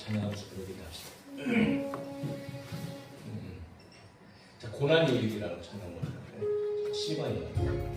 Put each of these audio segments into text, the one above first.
찬양하면서 부르기도 합시다. 자, 고난의 일기라고 찬양을 하는데 C바이요.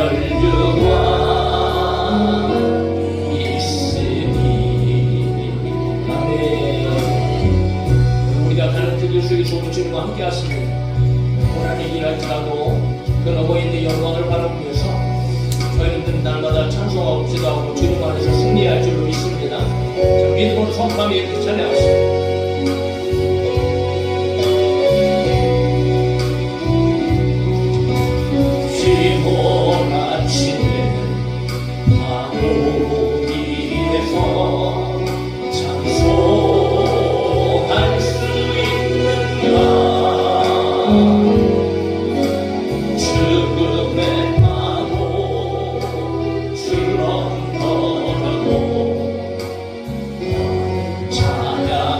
혈류와 있으니. 아멘. 우리가 가는 길 속에 좋은 주님과 함께 하십니다. 고난이 일할지라도 그 넘어 있는 영광을 바라보면서 저희는 날마다 찬송하고 기도하고 주님 안에서 승리할 줄로 믿습니다. 자, 믿음으로 성함에 이렇게 찬양하십니다. 휘몰아치는 파도 위에서 찬송할 수 있는가. 죽음의 파도 주렁거려도 찬양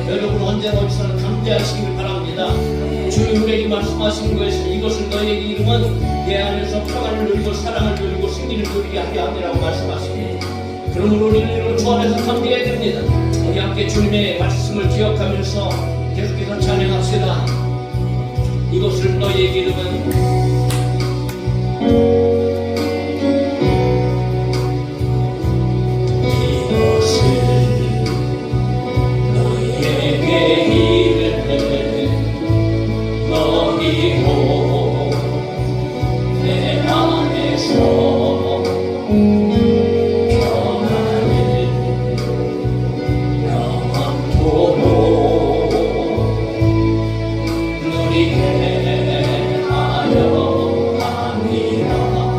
여러분 언제나 어디서는 담대하시길 바랍니다. 주님 우리에게 말씀하신 것이 이것을 너희에게 이름은 내 안에서 평안을 누리고 사랑을 누리고 승리를 누리게 하게 하리라고 말씀하십니다. 그러므로 우리는 주 안에서 담대해야 됩니다. 우리 함께 주님의 말씀을 기억하면서 계속해서 찬양합시다. 이것을 너희에게 이름은 누리게 하려 함이라.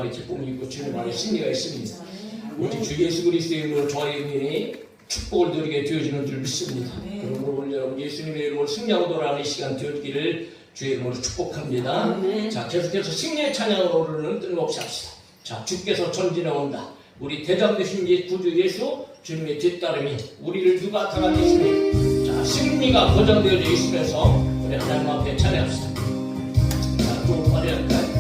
안에 기쁨이 있고 주님 안에 승리가 있습니다. 오직 주 예수 그리스도의 이름으로 저희들이 축복을 누리게 되어지는 줄 믿습니다. 그러므로 여러분 예수님의 이름으로 승리하고 돌아가는 이 시간 되었기를 주의 이름으로 축복합니다. 자, 계속해서 승리의 찬양으로 오르는 뜬금없이 합시다. 자, 주께서 전진해 온다. 우리 대장 되신 구주 예수 주님의 뒤따름이 우리를 누가 당하겠습니까? 자, 승리가 보장되어져 있으면서 우리 하나님 앞에 찬양합시다. 자, 좀 화려할까요?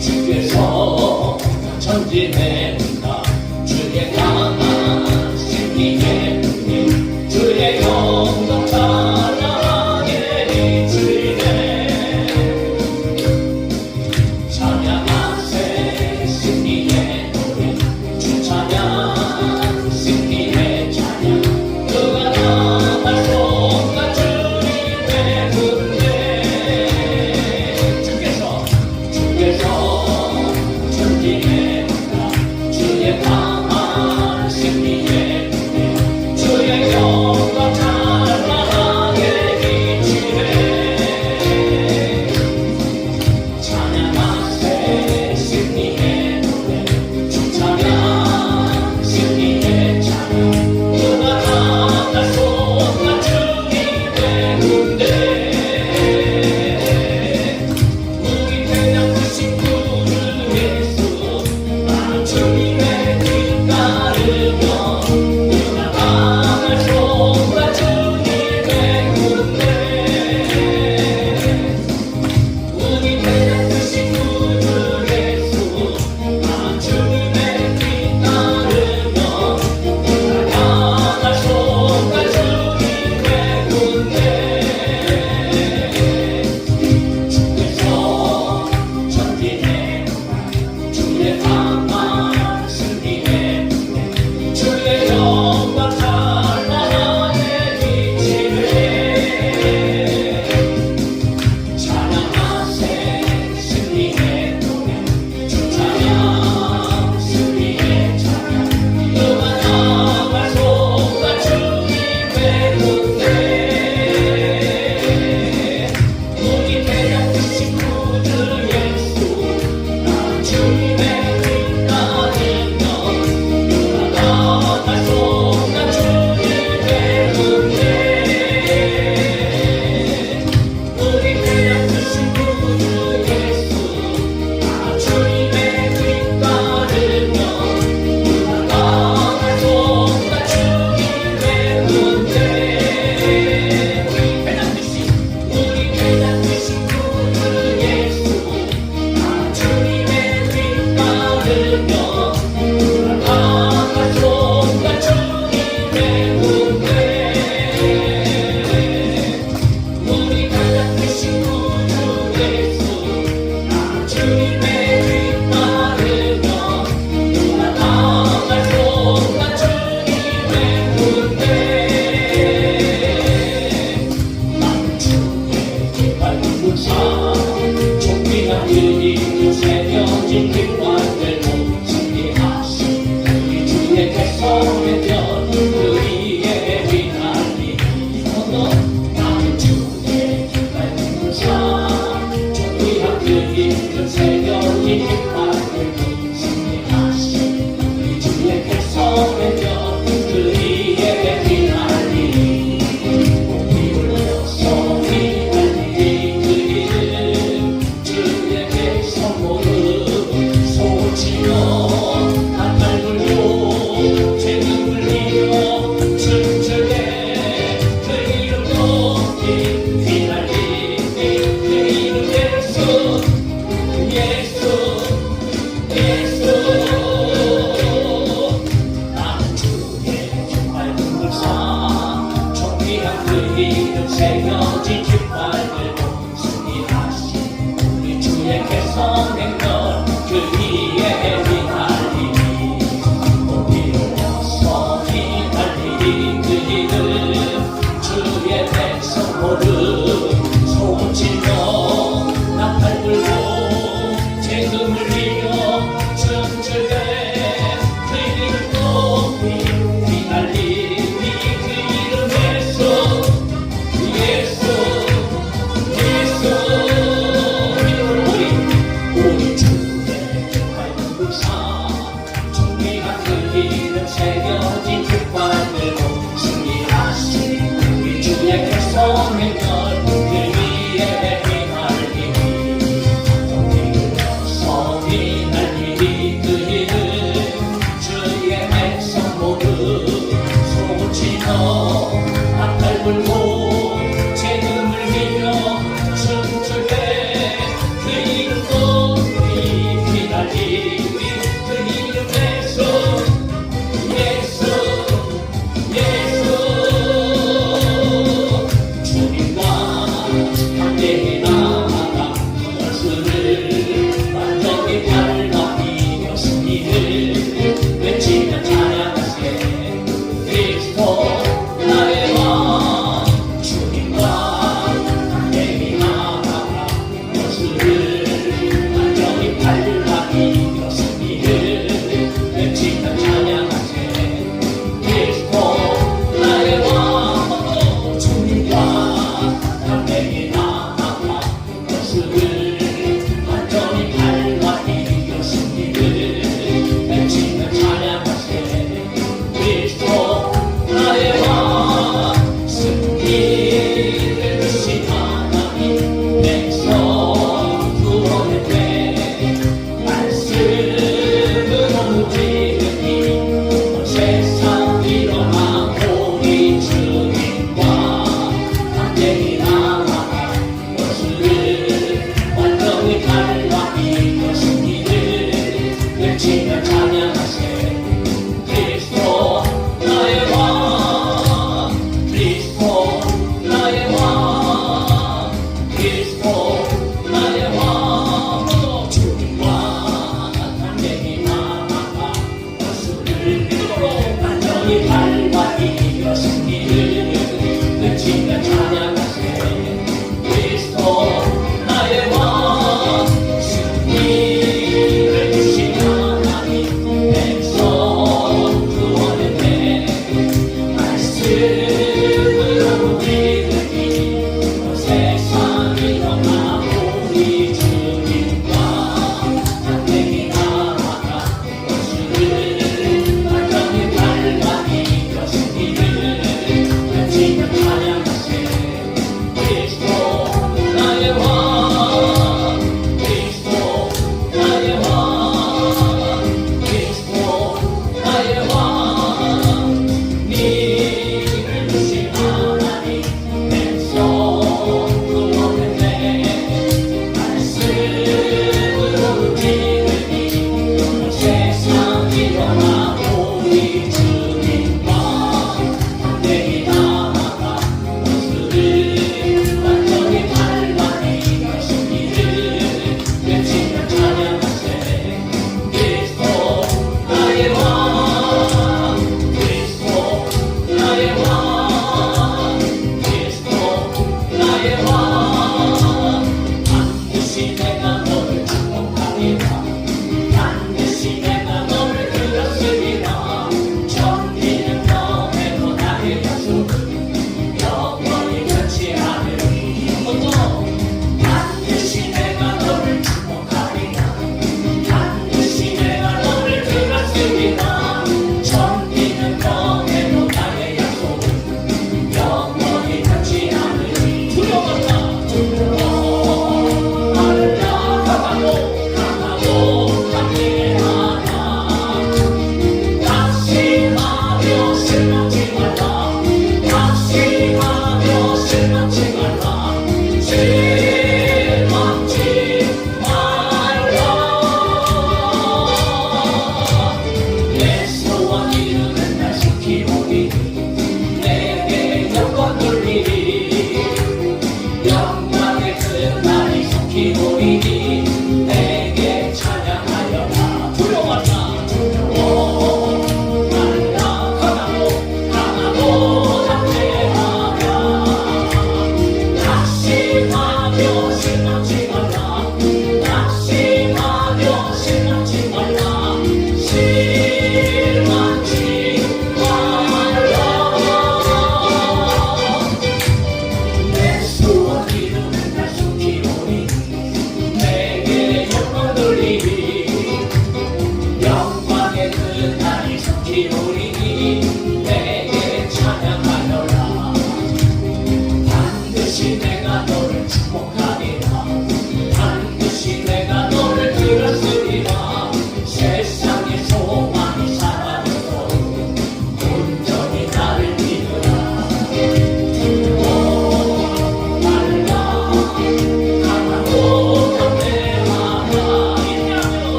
주께서 전진해 온다. 주의 강한 승리의 은혜 주의 영광 찬양하게 비추네. 찬양하세 승리의 노래 주 찬양 승리의 찬양 누가 나갈 수 없나 주님의 군대. 주께서 전진해 온다. 주의 강한 승리의 은혜 주의 영광 찬양하게 비추네. 찬양하세 승리의 노래 주 찬양 승리의 찬양 누가 나갈 수 없나 주님의 군대. 우리 대장 되신 구주 예수 나 주님의 길 따르며 누가 나갈 수 없나 주님의 군대. 우리 대장 되신 구주 예수 나 주님의 길 따르며 누가 나갈 수 없나 주님의 군대. 주께서 전진해 주의 강한 승리의 은혜 주의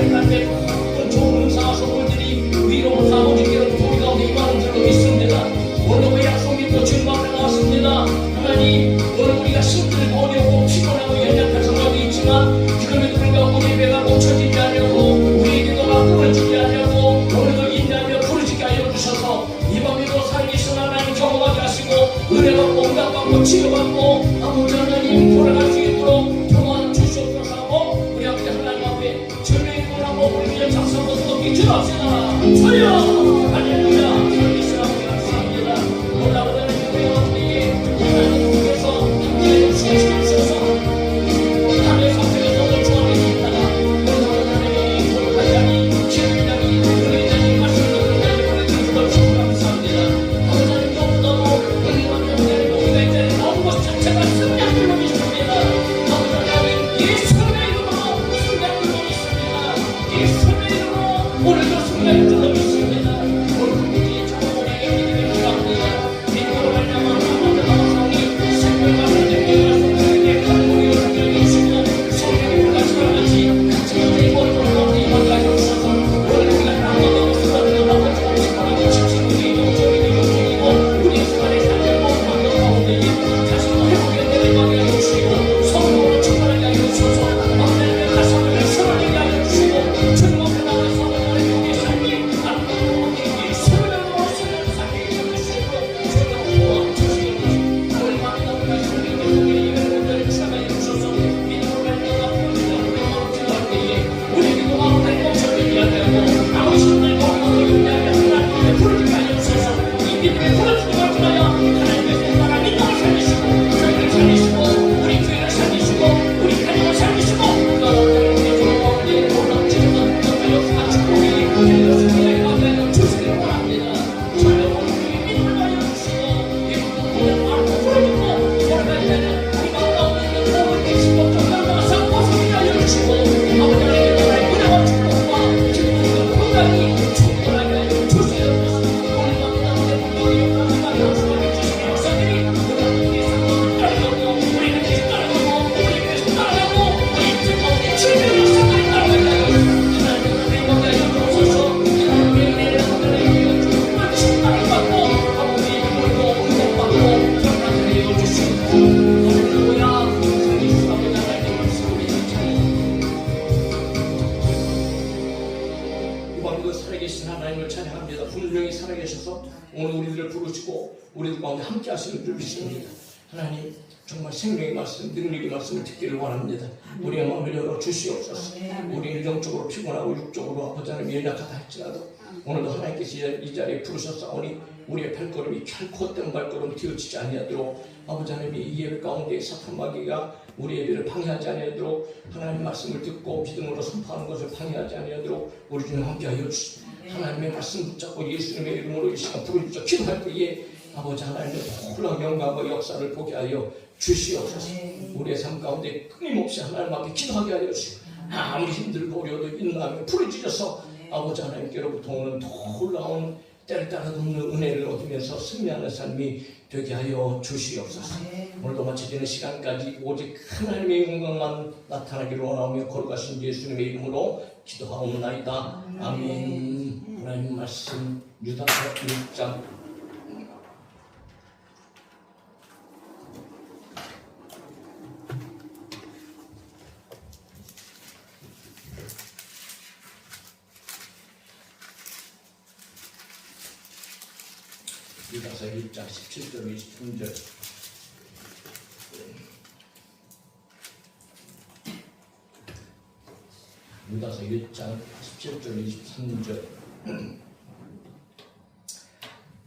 하나님의 그 좋은 은사와 선물들이 위로부터 아버지께로 우리 가운데 임하는 줄로 믿습니다. 오늘 그 약속 믿고 주님 앞에 나왔습니다. 하나님, 오늘 우리가 힘들고 어렵고 피곤하고 연약한 상황이 있지만 그럼에도 불구하고 우리의 배가 멈춰지지 않냐고, 우리의 기도가 끊어지지 않냐고 오늘도 인내하며 부르짖게 하여 주셔서 이 밤에도 살아계신 하나님 경험하게 하시고 은혜 받고 응답 받고 치료받고 아버지 하나님 돌아갈 수 있도록 도와 주시옵소서 하고 우리 앞에 하나님 앞에 주님의 이름을 한번 우리 위해 박수 한번 높이 기도합시다. 주여 할렐루야. 살아계신 하나님 감사합니다. 오늘 아버지 하나님 우리 가운데 하나님께서 함께 주시옵소서. 하나님의 상태가 너무 좋아하게 있다가 오늘 하나님의 거룩한 자리 기름의 자리 은혜의 자리 말씀을 듣는 자리 보내주신 것을 감사합니다. 아버지 하나님 너무너무 은혜와 영광의 우리가 이 자리에 나온 것 자체가 승리함으로 믿습니다. 아버지 하나님 예수님의 이름으로 승리함으로 믿습니다. 예수님의 이름으로 오늘도 승리함으로 믿습니다. 오늘 우리의 정원의 믿음이 필요합니다. 믿음으로 말미암아 아버지 하나님 생명과 생명의 말씀을 간구하여 주시고 성령의 불같이 같이 같이 머리로 가운데 임하게 하여 주셔서 오늘 우리가 나눠도 쓰러지는 아버지가 지금이 지치고 영적이고 영적이고 우리의 생활의 삶의 모든 환경 가운데 자신도 회복에 임하게 하여 주시고 성령으로 충만하게 하여 주셔서 아버지의 가슴을 시원하게 하여 주시고 주님 앞에 나가서 하나님의 우리의 삶이 아름다운 우리의 생명으로 쓰는 삶이 되어 주시고 주님 도와주시옵소서. 오늘 밤에 우리가 성령의 우리의 예배를 온전히 추가하여 주셔서 믿음으로 말미암아 우리가 기도할 때에 우리 기도가 하나님 멈춰지지 않고 아무 힘들고 아무 용기하며 하나님의 부르짖게 하여 주셔서 이 믿음의 부르짖음을 통하여 하나님의 나라 민족을 살리시고 저희를 살리시고 우리 교회를 살리시고 우리 가정을 살리시고 너희들 우리 주님 가운데 놀랍지는 너희 역사가 축복이 되어주시기를 하여 주시기를 원합니다. 저희는 오늘 주의 믿음을 하여 주시고 이 믿음을 마음으로 부르짖고 돌아갈 때는 우리 마음 가운데 있는 모든 계시고 정말로 상고성이 하여 주시고 아버지 하나님의 나라의 은혜와 축복과 기쁨과 건강이 충만하게 하여 주시옵소서. 오늘 밤에 나오는 우리의 영광과 감사하게 주시는 역사들이 우리의 상고를 따라가고 우리는 계속 따라가고 우리 계속 따라가고 우리 인생 가운데 치유의 역사들이 따라가게 하여 하나님의 은혜를 받게 하여 주옵소서. 하나님의 은혜를 하나님의 정말 충만을 받고 아버지의 우리도 응답받고 경락을 하여 주시옵소서. 할렐루야. 성령 아버지 하나님의 말씀을 이 밤도 살아계신 하나님을 찬양합니다. 분명히 살아계셔서 오늘 우리들을 부르시고 우리들 가운데 함께 하시는 줄 믿습니다. 하나님 정말 생명의 말씀, 능력의 말씀을 듣기를 원합니다. 우리의 마음을 열어 주시옵소서. 우리는 영적으로 피곤하고 육적으로 아버지 하나님 연약하다 할지라도 오늘도 하나님께서 이 자리에 부르셨사오니 우리의 발걸음이 결코 헛된 발걸음 뒤어지지 아니하도록 아버지 하나님이 이 예배 가운데 사탄 마귀가 우리 예배를 방해하지 아니하도록 하나님 말씀을 듣고 믿음으로 선포하는 것을 방해하지 아니하도록 우리 주님 함께하여 주시옵소서. 하나님의 말씀 붙잡고 예수님의 이름으로 이 시간 부르짖어 기도할 때에 아버지 하나님의 놀라운 영광과 역사를 보게 하여 주시옵소서. 우리의 삶 가운데 끊임없이 하나님 앞에 기도하게 하여 주시고 아무리 힘들고 어려워도 인내하며 부르짖어서 아버지 하나님께로부터 오는 놀라운 때를 따라 돕는 은혜를 얻으면서 승리하는 삶이 되게 하여 주시옵소서. 오늘도 마쳐지는 시간까지 오직 하나님의 영광만 나타나기를 원하며 거룩하신 예수님의 이름으로 기도하옵나이다. 아멘. 하나님 말씀 유다서 1장 유다서 1장 17절 23절 유다서 1장 17절 23절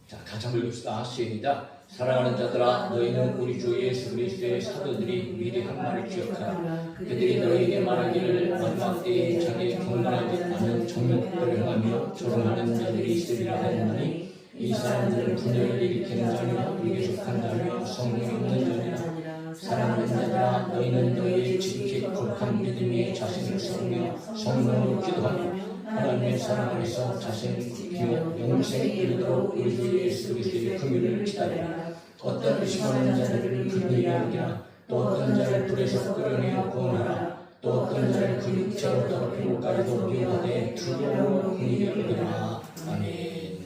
자, 같이 한번 읽읍시다. 시작. 사랑하는 자들아 너희는 우리 주 예수 그리스도의 사도들이 미리 한 말을 기억하라. 그들이 너희에게 말하기를 마지막 때에 자기의 경건하지 않은 정욕들을 행하며 조롱하는 자들이 있으리라 하였나니 이 사람들은 분열을 일으키는 자며 위에 속한 자며 성령이 없는 자니라. 사랑하는 자들아 너희는 너희의 지극히 거룩한 믿음에 자신을 세우며 성령으로 기도하며 하나님의 사랑 안에서 자신을 굽히며 영생에 이르도록 우리 주 예수 그리스도의 긍휼을 기다리라. 어떤 의심하는 자들을 긍휼히 여기라. 또 어떤 자를 불에서 끌어내어 구원하라. 또 어떤 자를 그 육체로 더럽히고까지도 미워하되 두려움으로 그에게 이르라. 아멘.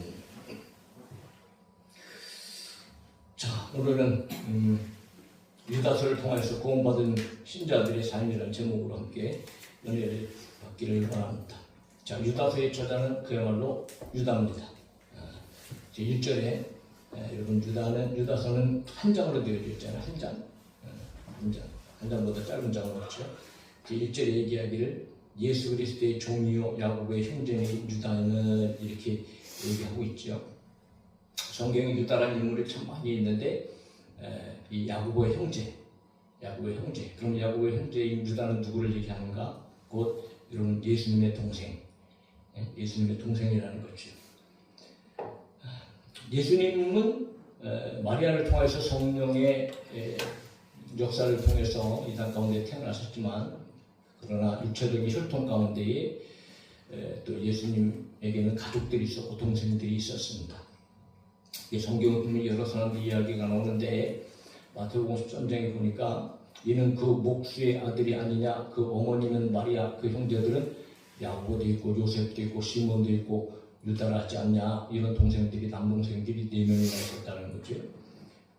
자, 오늘은 유다서를 통해서 구원받은 신자들의 삶이라는 제목으로 함께 은혜를 받기를 원합니다. 자, 유다서의 저자는 그야말로 유다입니다. 1절에 여러분 유다서는 한 장으로 되어져 있잖아요. 한 장보다 짧은 장은 없죠. 1절에 얘기하기를 예수 그리스도의 종이요 야곱의 형제인 유다는 이렇게 얘기하고 있죠. 성경에 유다라는 인물이 참 많이 있는데 이 야곱의 형제. 그럼 야곱의 형제인 유다는 누구를 얘기하는가? 곧 여러분 예수님의 동생. 예수님의 동생이라는 거죠. 예수님은 마리아를 통해서 성령의 역사를 통해서 이 땅 가운데 태어나셨지만 그러나 육체적인 혈통 가운데에 또 예수님에게는 가족들이 있었고 동생들이 있었습니다. 성경을 보면 여러 사람들 이야기가 나오는데 마태복음 13장에 보니까 이는 그 목수의 아들이 아니냐, 그 어머니는 마리아, 그 형제들은 야고보도 있고 요셉도 있고 시몬도 있고 유다라 하지 않냐, 이런 동생들이 남동생들이 4명이나 있었다는 거죠.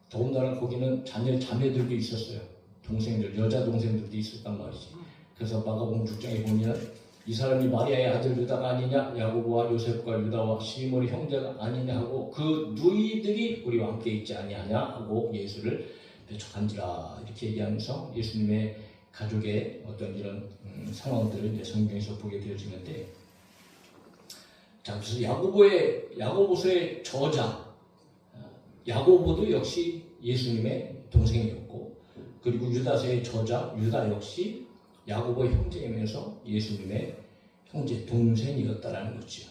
더군다나 거기는 자매들도 있었어요. 동생들, 여자 동생들도 있었단 말이지. 그래서 마가복음 6장에 보면 이 사람이 마리아의 아들 유다가 아니냐, 야고보와 요셉과 유다와 시몬의 형제가 아니냐 하고 그 누이들이 우리와 함께 있지 아니하냐 하고 예수를 배척한지라, 이렇게 얘기하면서 예수님의 가족의 어떤 이런 상황들을 이제 성경에서 보게 되어지는데, 자, 그래서 야고보서의 저자 야고보도 역시 예수님의 동생이었고, 그리고 유다서의 저자 유다 역시 야고보의 형제이면서 예수님의 형제 동생이었다라는 거죠.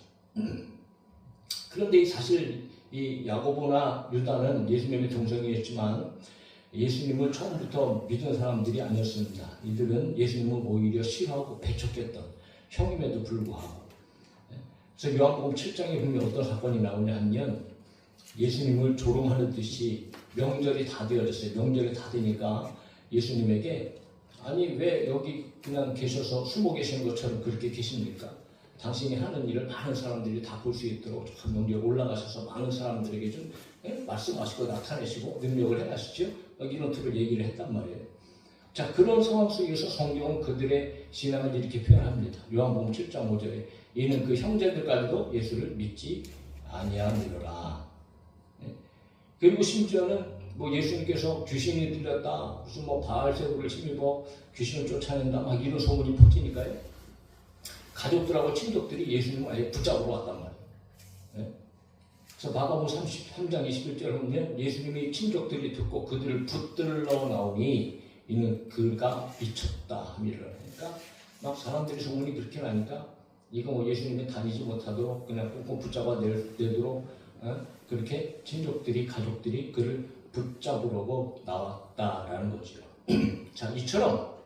그런데 사실 이 야고보나 유다는 예수님의 동생이었지만 예수님을 처음부터 믿은 사람들이 아니었습니다. 이들은 예수님을 오히려 싫어하고 배척했던 형임에도 불구하고. 그래서 요한복음 7장에 보면 어떤 사건이 나오냐 하면 예수님을 조롱하는 듯이 명절이 다 되어졌어요. 명절이 다 되니까 예수님에게 아니 왜 여기 그냥 계셔서 숨어 계시는 것처럼 그렇게 계십니까? 당신이 하는 일을 많은 사람들이 다 볼 수 있도록 저 명절 올라가셔서 많은 사람들에게 좀 말씀하시고 나타내시고 능력을 행하시죠. 이런 틀을 얘기를 했단 말이에요. 자, 그런 상황 속에서 성경은 그들의 신앙을 이렇게 표현합니다. 요한복음 7장 5절에 이는 그 형제들까지도 예수를 믿지 아니하느니라. 그리고 심지어는 뭐 예수님께서 귀신이 들렸다, 무슨 뭐 바알세부를 힘입어 귀신을 쫓아낸다, 막 이런 소문이 퍼지니까요. 가족들하고 친족들이 예수님을 아예 붙잡으러 왔단 말이에요. 그래서 마가복음 33장 21절에 보면 예수님의 친족들이 듣고 그들을 붙들러 나오니 이는 그가 미쳤다 함이라. 그러니까 막 사람들이 소문이 그렇게 나니까 이거 뭐 예수님이 다니지 못하도록 그냥 꽁꽁 붙잡아 내도록 그렇게 친족들이 가족들이 그를 붙잡으려고 나왔다라는 거죠. 자, 이처럼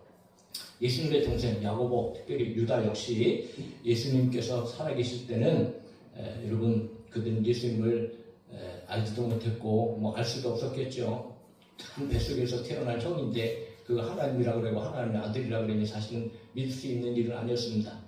예수님의 동생 야고보, 특별히 유다 역시 예수님께서 살아계실 때는 여러분 그들은 예수님을 알지도 못했고 뭐 알 수도 없었겠죠. 한 뱃속에서 태어난 형인데 그 하나님이라 그러고 하나님의 아들이라 그러니 사실은 믿을 수 있는 일은 아니었습니다.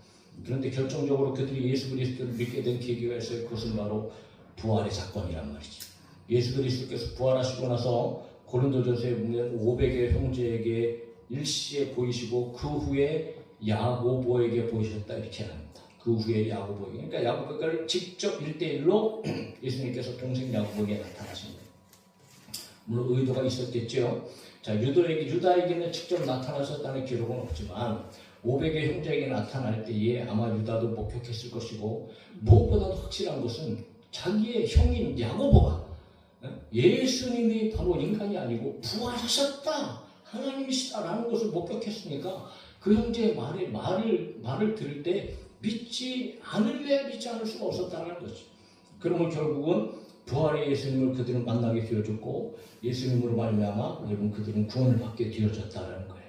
그런데 결정적으로 그들이 예수 그리스도를 믿게 된 계기가 있어요. 그것은 바로 부활의 사건이란 말이죠. 예수 그리스도께서 부활하시고 나서 고린도전서에 보면 500의 형제에게 일시에 보이시고 그 후에 야고보에게 보이셨다 이렇게 합니다. 그 후에 야고보에게, 그러니까 야고보를 직접 1대1로 예수님께서 동생 야고보에게 나타나십니다. 물론 의도가 있었겠죠. 자, 유다에게는 직접 나타나셨다는 기록은 없지만 500의 형제에게 나타날 때에 아마 유다도 목격했을 것이고, 무엇보다도 확실한 것은 자기의 형인 야고보가 예수님이 바로 인간이 아니고 부활하셨다, 하나님이시다라는 것을 목격했으니까 그 형제의 말을 들을 때 믿지 않을 수가 없었다는 거죠. 그러면 결국은 부활의 예수님을 그들은 만나게 되어졌고 예수님으로 말미암아 여러분 그들은 구원을 받게 되어졌다는 거예요.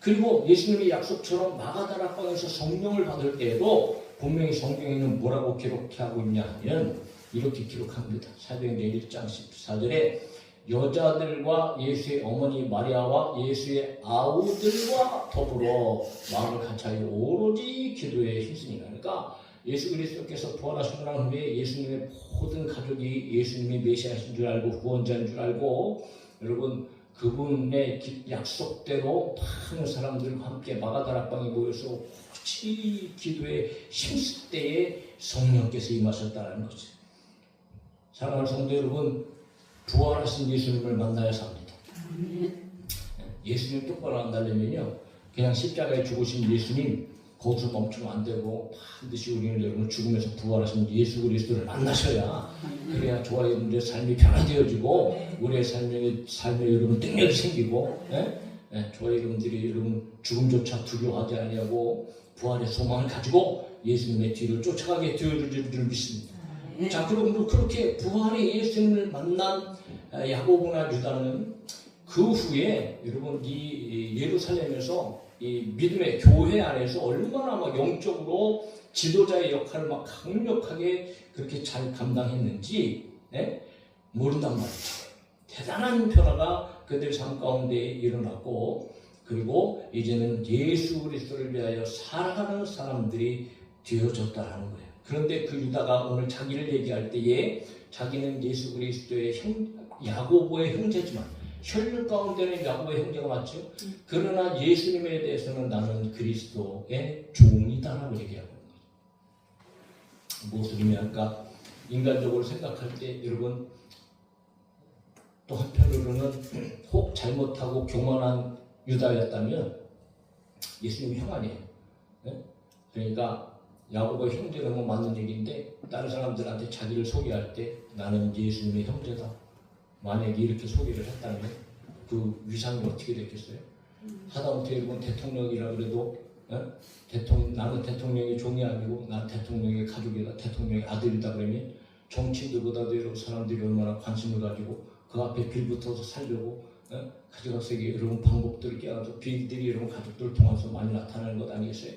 그리고 예수님의 약속처럼 마가다락방에서 성령을 받을 때에도 분명히 성경에는 뭐라고 기록하고 있냐 하면 이렇게 기록합니다. 사도행전 1장 14절에 여자들과 예수의 어머니 마리아와 예수의 아우들과 더불어 마음을 같이 오로지 기도에 힘쓰니까. 그러니까 예수 그리스도께서 부활하시고 난 후에 예수님의 모든 가족이 예수님이 메시아신 줄 알고 구원자인 줄 알고 여러분 그분의 약속대로 많은 사람들과 함께 마가다락방에 모여서 오직 기도에 힘쓸 때에 성령께서 임하셨다는 거죠. 사랑하는 성도 여러분, 부활하신 예수님을 만나야 삽니다. 예수님 똑바로 안다려면요, 그냥 십자가에 죽으신 예수님 거기서 멈추면 안 되고 반드시 우리는 여러분 죽으면서 부활하신 예수 그리스도를 만나셔야 그래야 저와 여러분들의 삶이 변화되어지고 우리의 삶에 여러분 능력이 생기고 저와 여러분들이 여러분 죽음조차 두려워하지 아니하고 부활의 소망을 가지고 예수님의 뒤를 쫓아가게 되어질 줄 믿습니다. 자, 그럼 그렇게 부활의 예수님을 만난 야고보나 유다는 그 후에 여러분 이 예루살렘에서 이 믿음의 교회 안에서 얼마나 막 영적으로 지도자의 역할을 막 강력하게 그렇게 잘 감당했는지 모른단 말이죠. 대단한 변화가 그들의 삶 가운데 일어났고 그리고 이제는 예수 그리스도를 위하여 살아가는 사람들이 되어졌다라는 거예요. 그런데 그 유다가 오늘 자기를 얘기할 때에 자기는 예수 그리스도의 야고보의 형제지만 혈육 가운데는 야고보의 형제가 맞죠. 그러나 예수님에 대해서는 나는 그리스도의 종이다라고 얘기하고 있는 거죠. 무슨 의미할까? 인간적으로 생각할 때 여러분 또 한편으로는 혹 잘못하고 교만한 유다였다면 예수님이 형 아니에요. 그러니까 야고보의 형제라는 건 맞는 얘기인데 다른 사람들한테 자기를 소개할 때 나는 예수님의 형제다. 만약에 이렇게 소개를 했다면 그 위상이 어떻게 됐겠어요? 하다못해 일본 대통령이라 그래도 나는 대통령의 종이 아니고 난 대통령의 가족이다. 대통령의 아들이다 그러면 정치인들보다도 여러 사람들이 얼마나 관심을 가지고 그 앞에 빌붙어서 살려고 가져가세요. 여러분 방법들을 깨어서 비들이 여러분 가족들을 통해서 많이 나타나는 것 아니겠어요?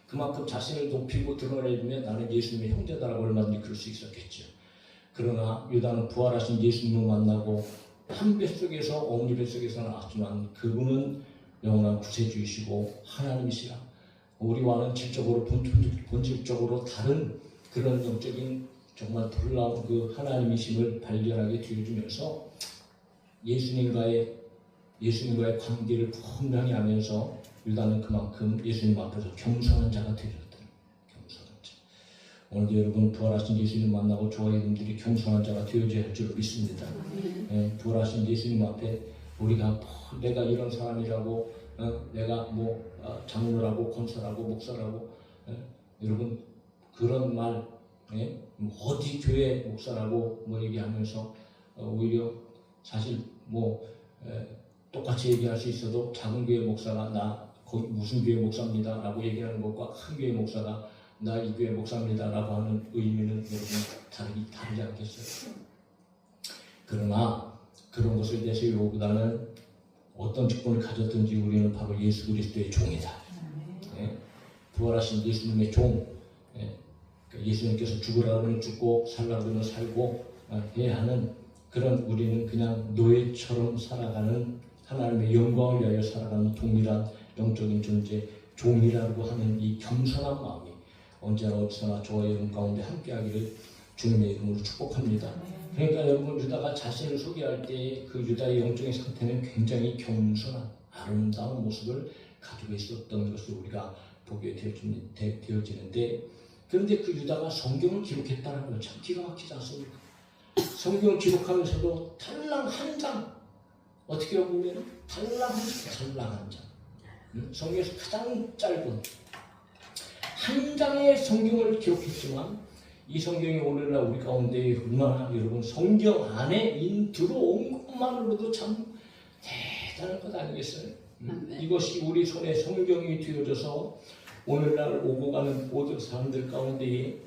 그만큼 자신을 높이고 드러내면 나는 예수님의 형제다라고 얼마든지 그럴 수 있었겠죠. 그러나 유다는 부활하신 예수님을 만나고 한 뱃속에서 어머니 뱃속에서 나왔지만 그분은 영원한 구세주이시고 하나님이시라. 우리와는 질적으로 본질적으로 다른 그런 영적인 정말 놀라운 그 하나님이심을 발견하게 되어주면서 예수님과의 관계를 분명히 하면서 유다는 그만큼 예수님 앞에서 겸손한 자가 되었다. 겸손한 자. 오늘도 여러분 부활하신 예수님 만나고 저와 여러분들이 겸손한 자가 되어져야 할 줄 믿습니다. 부활하신 예수님 앞에 우리가 내가 이런 사람이라고 내가 장로라고 권사라고 목사라고 여러분 그런 말 어디 교회 목사라고 얘기하면서 오히려 사실 똑같이 얘기할 수 있어도 작은 교회 목사가 나 거기 무슨 교회 목사입니다 라고 얘기하는 것과 큰 교회 목사가 나 이 교회 목사입니다 라고 하는 의미는 여러분 다르지 않겠어요? 그러나 그런 것에 대해서 요구다는 어떤 직분을 가졌든지 우리는 바로 예수 그리스도의 종이다. 부활하신 예수님의 종. 예수님께서 죽으라고 하면 죽고 살라고 하면 살고 해야 하는 그런 우리는 그냥 노예처럼 살아가는 하나님의 영광을 위하여 살아가는 동일한 영적인 존재 종이라고 하는 이 겸손한 마음이 언제나 어디서나 저와 여러분 가운데 함께하기를 주님의 이름으로 축복합니다. 그러니까 여러분 유다가 자신을 소개할 때 그 유다의 영적인 상태는 굉장히 겸손한 아름다운 모습을 가지고 있었던 것을 우리가 보게 되어지는데 그런데 그 유다가 성경을 기록했다는 건 참 기가 막히지 않습니까? 성경을 기록하면서도 달랑 한 장 어떻게 보면 달랑 한 장 성경에서 가장 짧은 한 장의 성경을 기록했지만 이 성경이 오늘날 우리 가운데 얼마나 여러분 성경 안에 들어온 것만으로도 참 대단한 것 아니겠어요? 이것이 우리 손에 성경이 되어져서 오늘날 오고 가는 모든 사람들 가운데에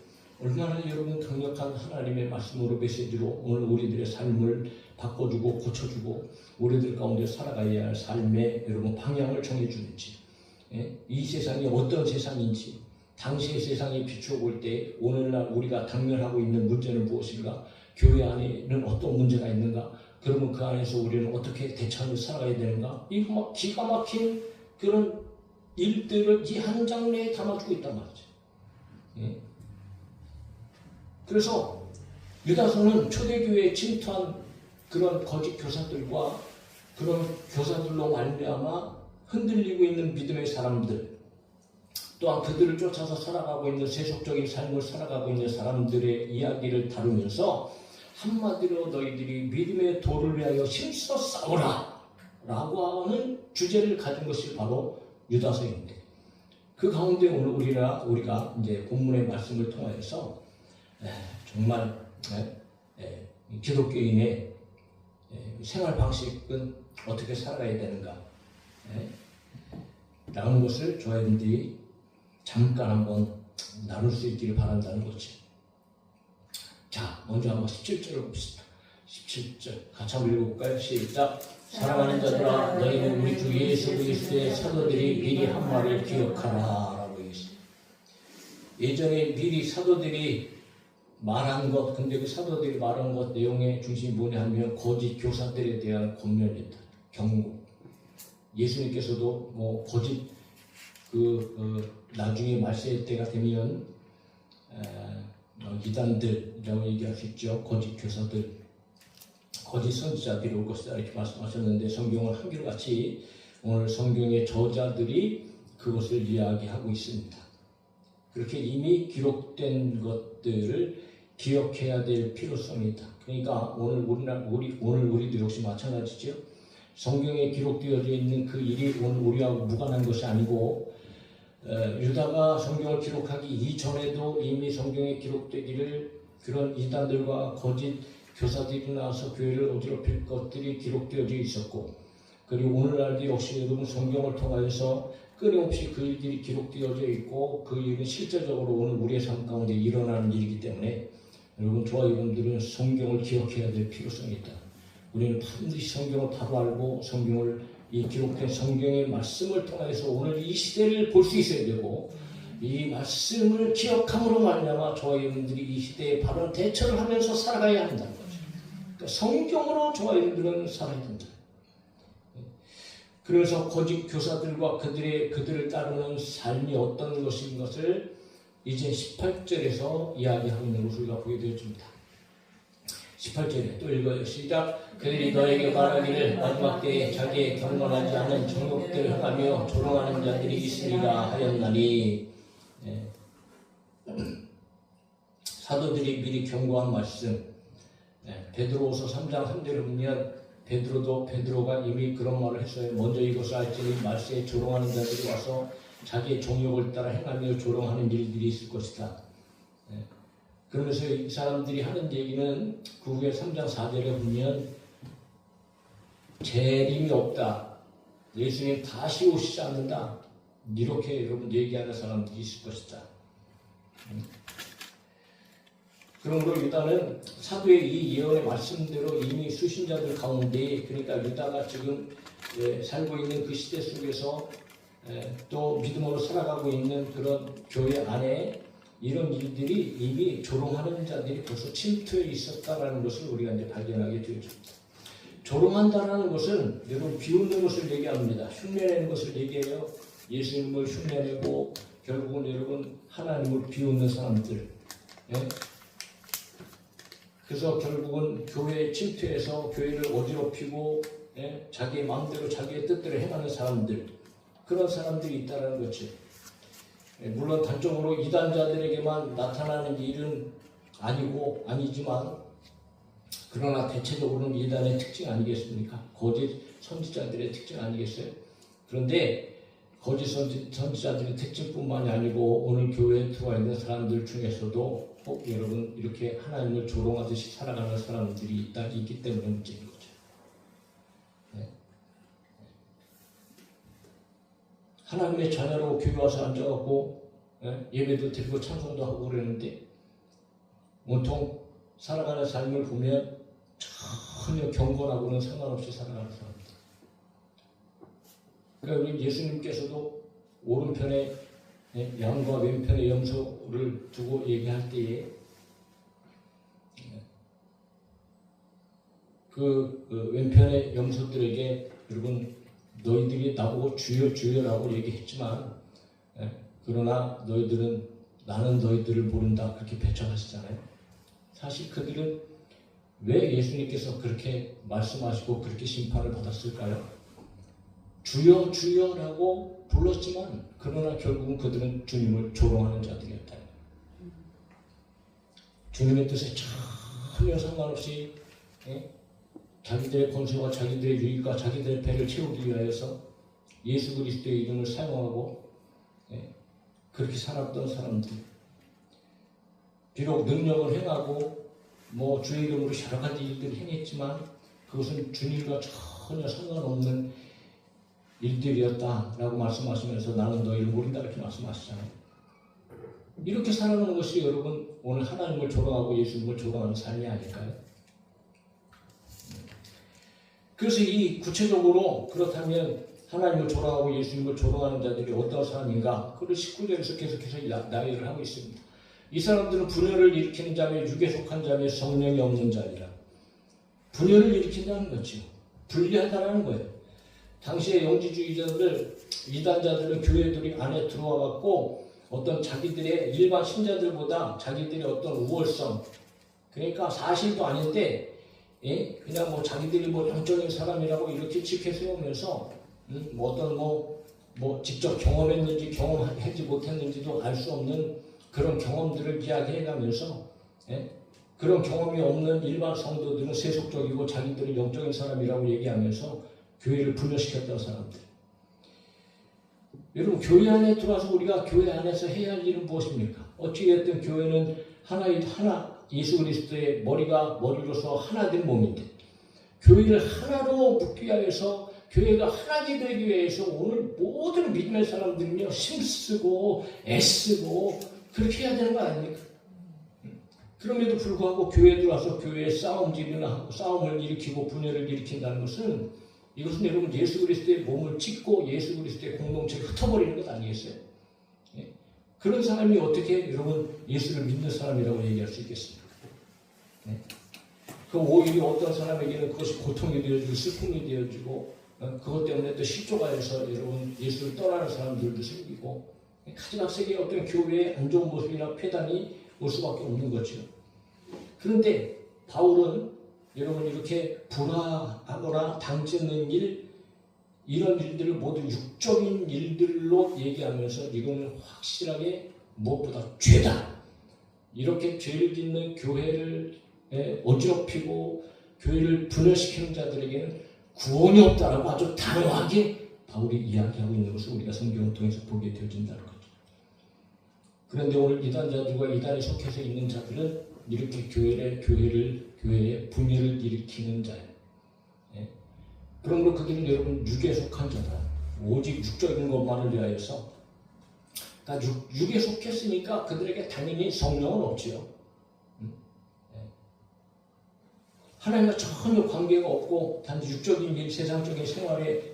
얼마나 여러분 강력한 하나님의 말씀으로 메시지로 오늘 우리들의 삶을 바꿔주고 고쳐주고 우리들 가운데 살아가야 할 삶의 여러분 방향을 정해주는지 이 세상이 어떤 세상인지 당시의 세상에 비추어 볼 때 오늘날 우리가 당면하고 있는 문제는 무엇인가 교회 안에는 어떤 문제가 있는가 그러면 그 안에서 우리는 어떻게 대처하며 살아가야 되는가? 이거 막 기가 막힌 그런 일들을 이 한 장면에 담아주고 있단 말이죠. 예? 그래서 유다서는 초대교회에 침투한 그런 거짓 교사들과 그런 교사들로 말미암아 흔들리고 있는 믿음의 사람들, 또한 그들을 쫓아서 살아가고 있는 세속적인 삶을 살아가고 있는 사람들의 이야기를 다루면서 한마디로 너희들이 믿음의 도를 위하여 힘써 싸우라 라고 하는 주제를 가진 것이 바로 유다서입니다. 그 가운데 오늘 우리가 이제 본문의 말씀을 통하여서 정말 기독교인의 생활 방식은 어떻게 살아가야 되는가 라는 것을 저희들이 잠깐 한번 나눌 수 있기를 바란다는 거지. 자, 먼저 한번 17절을 봅시다. 17절 같이 한번 읽어볼까요? 시작. 사랑하는 자들아, 너희는 우리 주 예수 그리스도의 사도들이 미리 한 말을 기억하라 라고 얘기했습니다. 예전에 미리 사도들이 말한 것, 근데 그 사도들이 말한 것 내용의 중심이 뭐냐 하면 거짓 교사들에 대한 권면이다. 경고. 예수님께서도 뭐 거짓 나중에 말세의 때가 되면 이단들이라고 얘기할 수 있죠. 거짓 교사들, 거짓 선지자들이 올 것이다 이렇게 말씀하셨는데 성경은 한결같이 오늘 성경의 저자들이 그것을 이야기하고 있습니다. 그렇게 이미 기록된 것들을 기억해야 될 필요성이 있다. 그러니까 오늘 우리도 역시 마찬가지죠. 성경에 기록되어져 있는 그 일이 오늘 우리하고 무관한 것이 아니고 유다가 성경을 기록하기 이전에도 이미 성경에 기록되기를 그런 이단들과 거짓 교사들이 나와서 교회를 어지럽힐 것들이 기록되어져 있었고, 그리고 오늘날도 역시 여러분 성경을 통하여서 끊임없이 그 일들이 기록되어져 있고 그 일은 실제적으로 오늘 우리의 삶 가운데 일어나는 일이기 때문에 여러분 저와 여러분들은 성경을 기억해야 될 필요성이 있다. 우리는 반드시 성경을 바로 알고 성경을 이 기록된 성경의 말씀을 통해서 오늘 이 시대를 볼 수 있어야 되고 이 말씀을 기억함으로 말미암아 저와 여러분들이 이 시대에 바른 대처를 하면서 살아가야 한다는 거죠. 그러니까 성경으로 저와 여러분들은 살아야 된다. 그래서 거짓 교사들과 그들을 따르는 삶이 어떤 것인 것을 이제 18절에서 이야기하고 있는 것을 우리가 보게 되어집니다. 18절에 또 읽어요. 시작. 그들이 너에게 말하기를 마지막 때에 자기의 경건하지 않은 정욕들을 행하며 조롱하는 자들이 있으리라 하였나니. 사도들이 미리 경고한 말씀, 베드로후서 3장 3절을 보면 베드로가 이미 그런 말을 했어요. 먼저 이것을 알지니 말세에 조롱하는 자들이 와서 자기의 정욕을 따라 행하며 조롱하는 일들이 있을 것이다. 그러면서 이 사람들이 하는 얘기는 그 후에 3장 4절에 보면 재림이 없다. 예수님 다시 오시지 않는다. 이렇게 여러분 얘기하는 사람들이 있을 것이다. 그러므로 유다는 사도의 이 예언의 말씀대로 이미 수신자들 가운데, 그러니까 유다가 지금 살고 있는 그 시대 속에서 또 믿음으로 살아가고 있는 그런 교회 안에 이런 일들이 이미 조롱하는 자들이 벌써 침투해 있었다라는 것을 우리가 이제 발견하게 되어집니다. 조롱한다라는 것은 여러분 비웃는 것을 얘기합니다. 흉내내는 것을 얘기해요. 예수님을 흉내내고 결국은 여러분 하나님을 비웃는 사람들. 그래서 결국은 교회에 침투해서 교회를 어지럽히고 자기의 마음대로 자기의 뜻대로 행하는 사람들, 그런 사람들이 있다는 거죠. 물론 단적으로 이단자들에게만 나타나는 일은 아니지만 그러나 대체적으로는 이단의 특징 아니겠습니까? 거짓 선지자들의 특징 아니겠어요? 그런데 거짓 선지자들의 특징뿐만이 아니고 오늘 교회에 들어와 있는 사람들 중에서도 여러분 이렇게 하나님을 조롱하듯이 살아가는 사람들이 있기 때문에 문제인 거죠. 하나님의 자녀로 교회 와서 앉아갖고 예배도 드리고 찬송도 하고 그러는데 온통 살아가는 삶을 보면 전혀 경건하고는 상관없이 살아가는 사람들. 그러니까 우리 예수님께서도 오른편에 양과 왼편에 염소를 두고 얘기할 때에 그 왼편의 염소들에게 여러분 너희들이 나보고 주여 주여라고 얘기했지만 그러나 나는 너희들을 모른다 그렇게 배척하시잖아요. 사실 그들은 왜 예수님께서 그렇게 말씀하시고 그렇게 심판을 받았을까요? 주여 주여라고 불렀지만 그러나 결국은 그들은 주님을 조롱하는 자들이었다. 주님의 뜻에 전혀 상관없이 자기들의 권세와 자기들의 유익과 자기들의 배를 채우기 위하여서 예수 그리스도의 이름을 사용하고 그렇게 살았던 사람들, 비록 능력을 행하고 주의 이름으로 여러 가지 일들을 행했지만 그것은 주님과 전혀 상관없는 일들이었다라고 말씀하시면서 나는 너희를 모른다 이렇게 말씀하시잖아요. 이렇게 살아가는 것이 여러분 오늘 하나님을 조롱하고 예수님을 조롱하는 삶이 아닐까요? 그래서 이 구체적으로 그렇다면 하나님을 조롱하고 예수님을 조롱하는 자들이 어떤 사람인가? 그걸 19절에서 계속해서 나열을 하고 있습니다. 이 사람들은 분열을 일으키는 자며 육에 속한 자며 성령이 없는 자니라. 분열을 일으킨다는 거죠. 분리하다는 거예요. 당시의 영지주의자들, 이단자들은 교회들이 안에 들어와 갖고 어떤 자기들의 일반 신자들보다 자기들의 어떤 우월성, 그러니까 사실도 아닌데 그냥 자기들이 영적인 사람이라고 이렇게 지켜 세우면서 직접 경험했는지 경험하지 못했는지도 알 수 없는 그런 경험들을 이야기해가면서 그런 경험이 없는 일반 성도들은 세속적이고 자기들은 영적인 사람이라고 얘기하면서 교회를 분열시켰던 사람들. 여러분 교회 안에 들어와서 우리가 교회 안에서 해야 할 일은 무엇입니까? 어찌됐든 교회는 하나 예수 그리스도의 머리로서 하나 된 몸인데 교회를 하나로 묶기 위해서 교회가 하나가 되기 위해서 오늘 모든 믿음의 사람들은요 힘쓰고 애쓰고 그렇게 해야 되는 거 아닙니까? 그럼에도 불구하고 교회에 들어와서 교회에 싸움을 일으키고 분열을 일으킨다는 것은 이것은 여러분 예수 그리스도의 몸을 찢고 예수 그리스도의 공동체를 흩어버리는 것 아니겠어요? 그런 사람이 어떻게 여러분 예수를 믿는 사람이라고 얘기할 수 있겠습니까? 그 오히려 어떤 사람에게는 그것이 고통이 되어지고 슬픔이 되어지고 그것 때문에 또 실족하여서 여러분 예수를 떠나는 사람들도 생기고 가지각색의 어떤 교회의 안 좋은 모습이나 폐단이 올 수밖에 없는 거죠. 그런데 바울은 여러분 이렇게 불화하거나 당짓는 이런 일들을 모두 육적인 일들로 얘기하면서 이거는 확실하게 무엇보다 죄다. 이렇게 죄를 짓는 교회를 어지럽히고 교회를 분열시키는 자들에게는 구원이 없다라고 아주 단호하게 바울이 이야기하고 있는 것을 우리가 성경을 통해서 보게 되어진다는 거죠. 그런데 오늘 이단자들과 이단에 속해서 있는 자들은 이렇게 교회의 분열을 일으키는 자예요. 그러므로 그들은 여러분 육에 속한 자다. 오직 육적인 것만을 위하여서 그러니까 육에 속했으니까 그들에게 당연히 성령은 없지요. 하나님과 전혀 관계가 없고 단지 육적인 일, 세상적인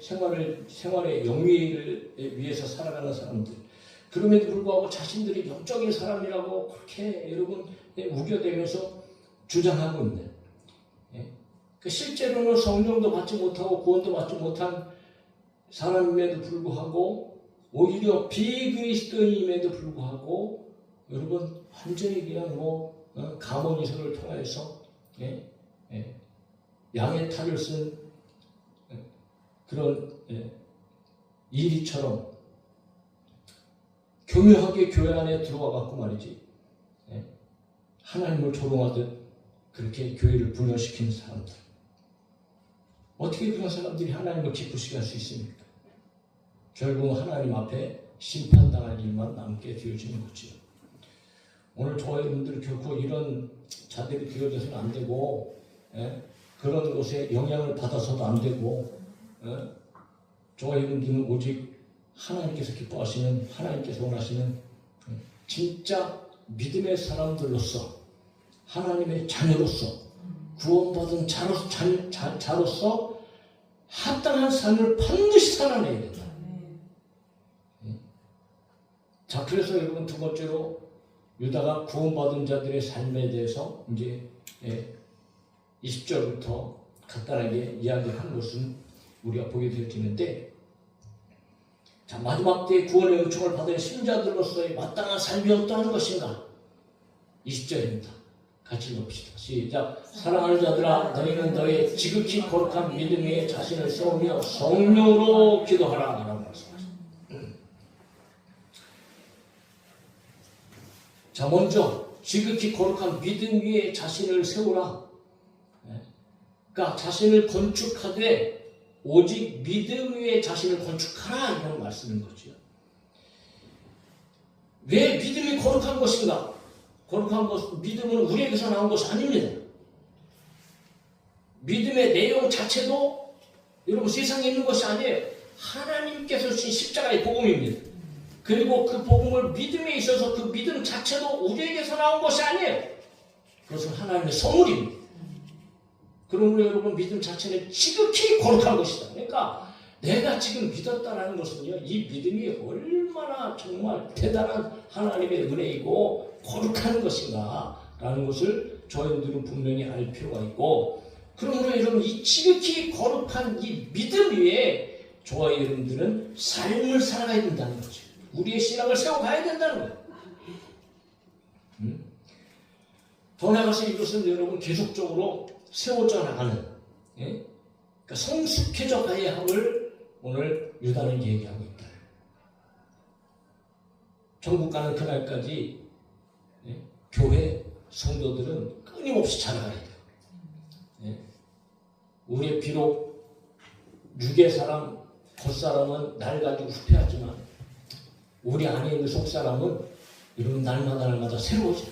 생활의 영위를 위해서 살아가는 사람들. 그럼에도 불구하고 자신들이 영적인 사람이라고 그렇게 여러분 우겨대면서 주장하고 있는. 실제로는 성령도 받지 못하고 구원도 받지 못한 사람임에도 불구하고 오히려 비그리스도인임에도 불구하고 여러분 완전히 그냥 가모니서를 통해서 양의 탈을 쓴 그런 이리처럼 교묘하게 교회 안에 들어와 갖고 말이지 하나님을 조롱하듯 그렇게 교회를 분열시키는 사람들. 어떻게 그런 사람들이 하나님을 기쁘시게 할 수 있습니까? 결국 하나님 앞에 심판당할 일만 남게 되어지는 거죠. 오늘 저와 여러분들은 결코 이런 자들이 되어져서는 안 되고 그런 것에 영향을 받아서도 안 되고 저와 여러분들은 오직 하나님께서 기뻐하시는 하나님께서 원하시는 진짜 믿음의 사람들로서 하나님의 자녀로서 구원받은 자로서 합당한 삶을 반드시 살아내야 된다. 자, 그래서 여러분 두 번째로 유다가 구원받은 자들의 삶에 대해서 이제 20절부터 간단하게 이야기한 것은 우리가 보게 되어지는데, 자, 마지막 때에 구원의 요청을 받은 신자들로서의 마땅한 삶이 어떠한 것인가? 20절입니다. 같이 봅시다. 시작. 사랑하는 자들아, 너희는 너의 지극히 거룩한 믿음 위에 자신을 세우며 성령으로 기도하라. 라고 말씀하십니다. 자, 먼저 지극히 거룩한 믿음 위에 자신을 세우라. 그러니까 자신을 건축하되 오직 믿음 위에 자신을 건축하라, 이런 말씀인 거죠. 왜 믿음이 거룩한 것인가? 거룩한 것, 믿음은 우리에게서 나온 것이 아닙니다. 믿음의 내용 자체도 여러분 세상에 있는 것이 아니에요. 하나님께서 주신 십자가의 복음입니다. 그리고 그 복음을 믿음에 있어서 그 믿음 자체도 우리에게서 나온 것이 아니에요. 그것은 하나님의 선물입니다. 그러므로 여러분 믿음 자체는 지극히 거룩한 것이다. 그러니까 내가 지금 믿었다는 것은요, 이 믿음이 얼마나 정말 대단한 하나님의 은혜이고 거룩한 것인가 라는 것을 저희들은 분명히 알 필요가 있고, 그러므로 여러분 이 지극히 거룩한 이 믿음 위에 저와 여러분들은 삶을 살아가야 된다는 거죠. 우리의 신앙을 세워가야 된다는 거예요. 더 나아가서 이것은 여러분 계속적으로 세워져 나가는, 그러니까 성숙해져 가야 함을 오늘 유다는 얘기하고 있다. 천국 가는 그날까지 교회 성도들은 끊임없이 자라가야 돼요. 우리의 비록 육의 사람, 겉사람은 날 가지고 후퇴하지만 우리 안에 있는 속사람은 여러분 날마다 새로워져요.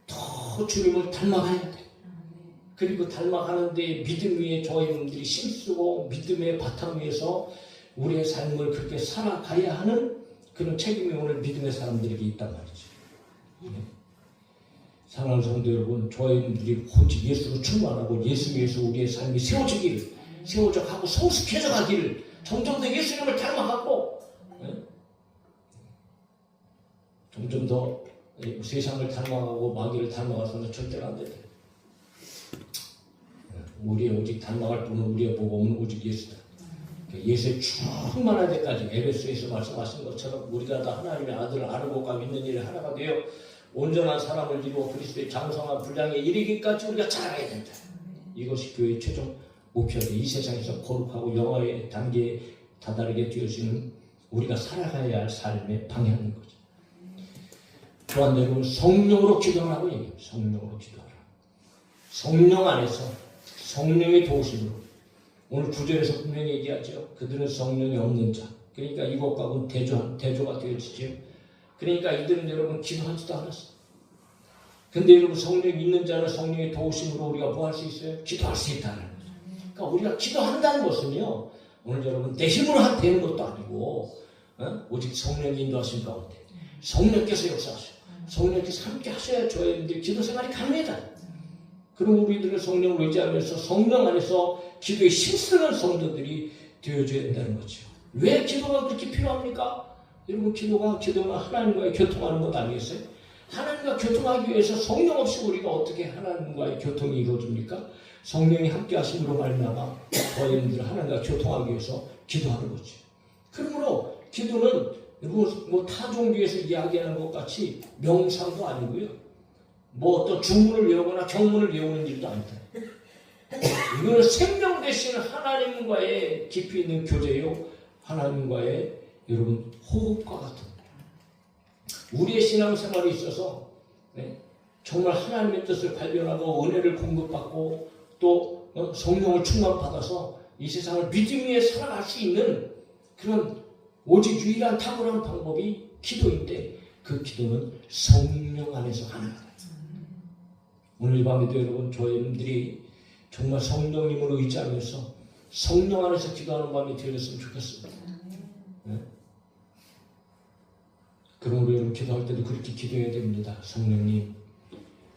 더 주님을 닮아가야 돼. 그리고 닮아가는데 믿음 위에 저희들이 힘쓰고 믿음의 바탕 위에서 우리의 삶을 그렇게 살아가야 하는 그런 책임이 오늘 믿음의 사람들에게 있단 말이죠. 사랑하는 성도 여러분, 저희들이 오직 예수로 충만하고 예수 위에서 우리의 삶이 세워져 가고 성숙해져 가기를, 점점 더 예수님을 닮아가고 점점 더 세상을 닮아가고 마귀를 닮아가서는 절대로 안 됩니다. 우리의 오직 닮아갈 분은, 우리의 복음은 오직 예수다. 예수에 충만할 때까지 에베소에서 말씀하신 것처럼 우리가 다 하나님의 아들을 아르고가 믿는 일을 하나가 되어 온전한 사람을 이루어 그리스도의 장성한 분량에 이르기까지 우리가 자라야 된다. 이것이 교회의 최종 목표で, 이 세상에서 거룩하고 영화의 단계에 다다르게 되어지는 우리가 살아가야 할 삶의 방향인 거죠. 또한 여러분 성령으로 기도하라고 얘기해요. 성령으로 기도하라. 성령 안에서 성령의 도우심으로, 오늘 9절에서 분명히 얘기하죠. 그들은 성령이 없는 자. 그러니까 이것과는 대조가 되어지죠. 그러니까 이들은 여러분 기도하지도 않았어. 근데 여러분 성령이 있는 자는 성령의 도우심으로 우리가 뭐 할 수 있어요? 기도할 수 있다는 거죠. 그러니까 우리가 기도한다는 것은요, 오늘 여러분 내 힘으로 되는 것도 아니고 오직 성령의 인도하심 가운데 성령께서 역사하셔. 성령께서 함께 하셔야 저희들 기도 생활이 가능하다. 그럼 우리들은 성령을 의지하면서 성령 안에서 기도에 힘쓰는 성도들이 되어줘야 된다는 거죠. 왜 기도가 그렇게 필요합니까? 여러분 기도가 하나님과의 교통하는 것 아니겠어요? 하나님과 교통하기 위해서 성령 없이 우리가 어떻게 하나님과의 교통이 이루어집니까? 성령이 함께 하심으로 말미암아 저희들 하나님과 교통하기 위해서 기도하는 거죠. 그러므로 기도는 뭐 타 종교에서 이야기하는 것 같이 명상도 아니고요, 뭐 어떤 주문을 외우거나 경문을 외우는 일도 아니다. 이거는 생명 되시는 하나님과의 깊이 있는 교제요, 하나님과의 여러분 호흡과 같은 우리의 신앙생활에 있어서 정말 하나님의 뜻을 발견하고 은혜를 공급받고 또 성령을 충만받아서 이 세상을 믿음 위에 살아갈 수 있는 그런 오직 유일한 탁월한 방법이 기도인데, 그 기도는 성령 안에서 가능하다. 오늘 밤에도 여러분 저희들이 정말 성령님을 의지하면서 성령 안에서 기도하는 밤이 되었으면 좋겠습니다. 그러므로 여러분 기도할 때도 그렇게 기도해야 됩니다. 성령님,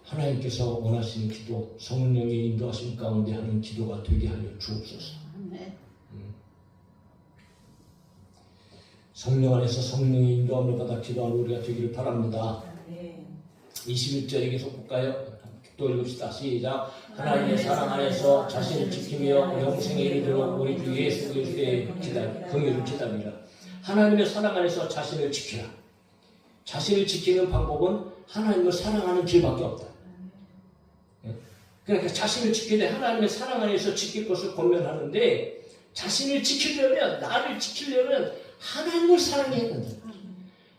하나님께서 원하시는 기도, 성령의 인도하심 가운데 하는 기도가 되게 하여 주옵소서. 성령 안에서 성령의 인도함을 받아 기도하는 우리가 되기를 바랍니다. 21절에 계속 볼까요? 또 읽읍시다. 시작. 하나님의 사랑 안에서 자신을 지키며 영생에 이르도록 우리 주 예수 그리스도의 긍휼을 기다리라. 하나님의 사랑 안에서 자신을 지키라. 자신을 지키는 방법은 하나님을 사랑하는 길밖에 없다. 그러니까 자신을 지키되 하나님의 사랑 안에서 지킬 것을 권면하는데, 자신을 지키려면, 나를 지키려면 하나님을 사랑해야 된다.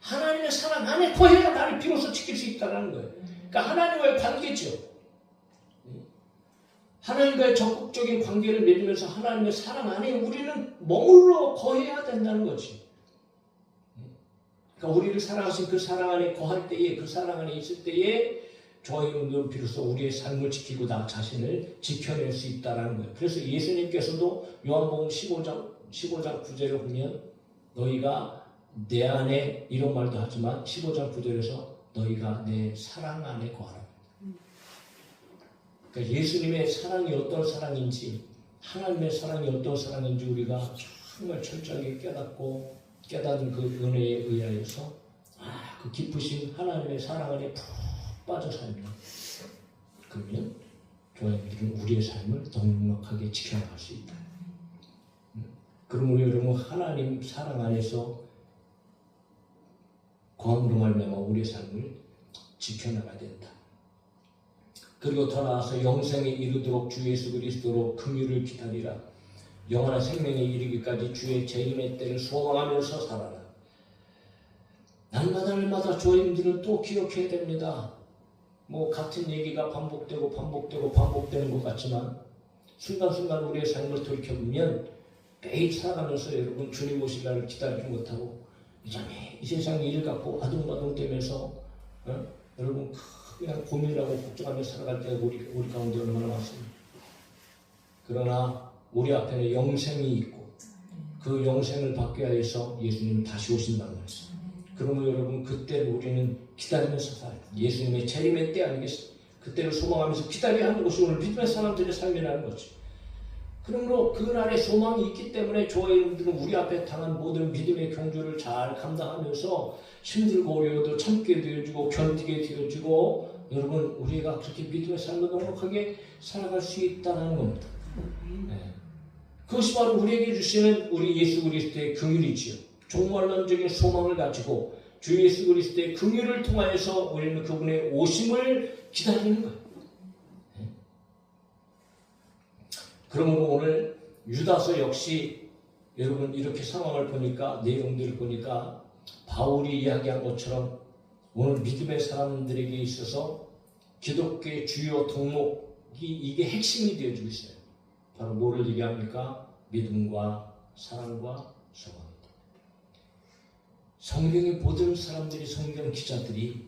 하나님의 사랑 안에 거해야 나를 비로소 지킬 수 있다는 거예요. 그러니까 하나님과의 관계죠. 하나님과의 적극적인 관계를 맺으면서 하나님의 사랑 안에 우리는 머물러 거해야 된다는 거지. 그러니까 우리를 사랑하신 그 사랑 안에 거할 때에, 그 사랑 안에 있을 때에 저희는 비로소 우리의 삶을 지키고 나 자신을 지켜낼 수 있다는 거예요. 그래서 예수님께서도 요한복음 15장 9절을 보면 너희가 내 안에, 이런 말도 하지만 15장 9절에서 너희가 내 사랑 안에 거하라. 그러니까 예수님의 사랑이 어떤 사랑인지, 하나님의 사랑이 어떤 사랑인지 우리가 정말 철저하게 깨닫고 깨닫은 그 은혜에 의하여서 그 깊으신 하나님의 사랑 안에 푹 빠져 살면, 그러면 저희들은 우리의 삶을 넉넉하게 지켜나갈 수 있다. 그러므로 여러분, 하나님 사랑 안에서 거함으로 말미암아 우리의 삶을 지켜나가야 된다. 그리고 더 나아가서 영생에 이르도록 주 예수 그리스도로 긍휼을 기다리라. 영원한 생명에 이르기까지 주의 재림의 때를 소망하면서 살아라. 날마다 저희들은 또 기억해야 됩니다. 같은 얘기가 반복되는 것 같지만 순간순간 우리의 삶을 돌이켜보면 매일 살아가면서 여러분, 주님 오실 날을 기다리지 못하고 이 세상 일 갖고 아둥바둥대면서 여러분 그냥 고민하고 걱정하며 살아갈 때가 우리 가운데 얼마나 많습니까? 그러나 우리 앞에는 영생이 있고 그 영생을 받기 위해서 예수님은 다시 오신다는 말씀. 그러면 여러분, 그때를 우리는 기다리면서 살아요. 예수님의 재림의 때 아니겠습니까? 그때를 소망하면서 기다려야 하는 것이 오늘 믿음의 사람들의 삶이라는 거죠. 그러므로 그날의 소망이 있기 때문에 저와 여러분들은 우리 앞에 당한 모든 믿음의 경주를 잘 감당하면서 힘들고 어려워도 참게 되어주고 견디게 되어주고, 여러분, 우리가 그렇게 믿음의 삶을 넉넉하게 살아갈 수 있다는 겁니다. 네. 그것이 바로 우리에게 주시는 우리 예수 그리스도의 긍휼이지요. 종말론적인 소망을 가지고 주 예수 그리스도의 긍휼을 통하여서 우리는 그분의 오심을 기다리는 거예요. 그러므로 오늘 유다서 역시 여러분, 이렇게 상황을 보니까, 내용들을 보니까 바울이 이야기한 것처럼 오늘 믿음의 사람들에게 있어서 기독교의 주요 덕목이, 이게 핵심이 되어지고 있어요. 바로 뭐를 얘기합니까? 믿음과 사랑과 소망입니다. 성경의 모든 사람들이, 성경 기자들이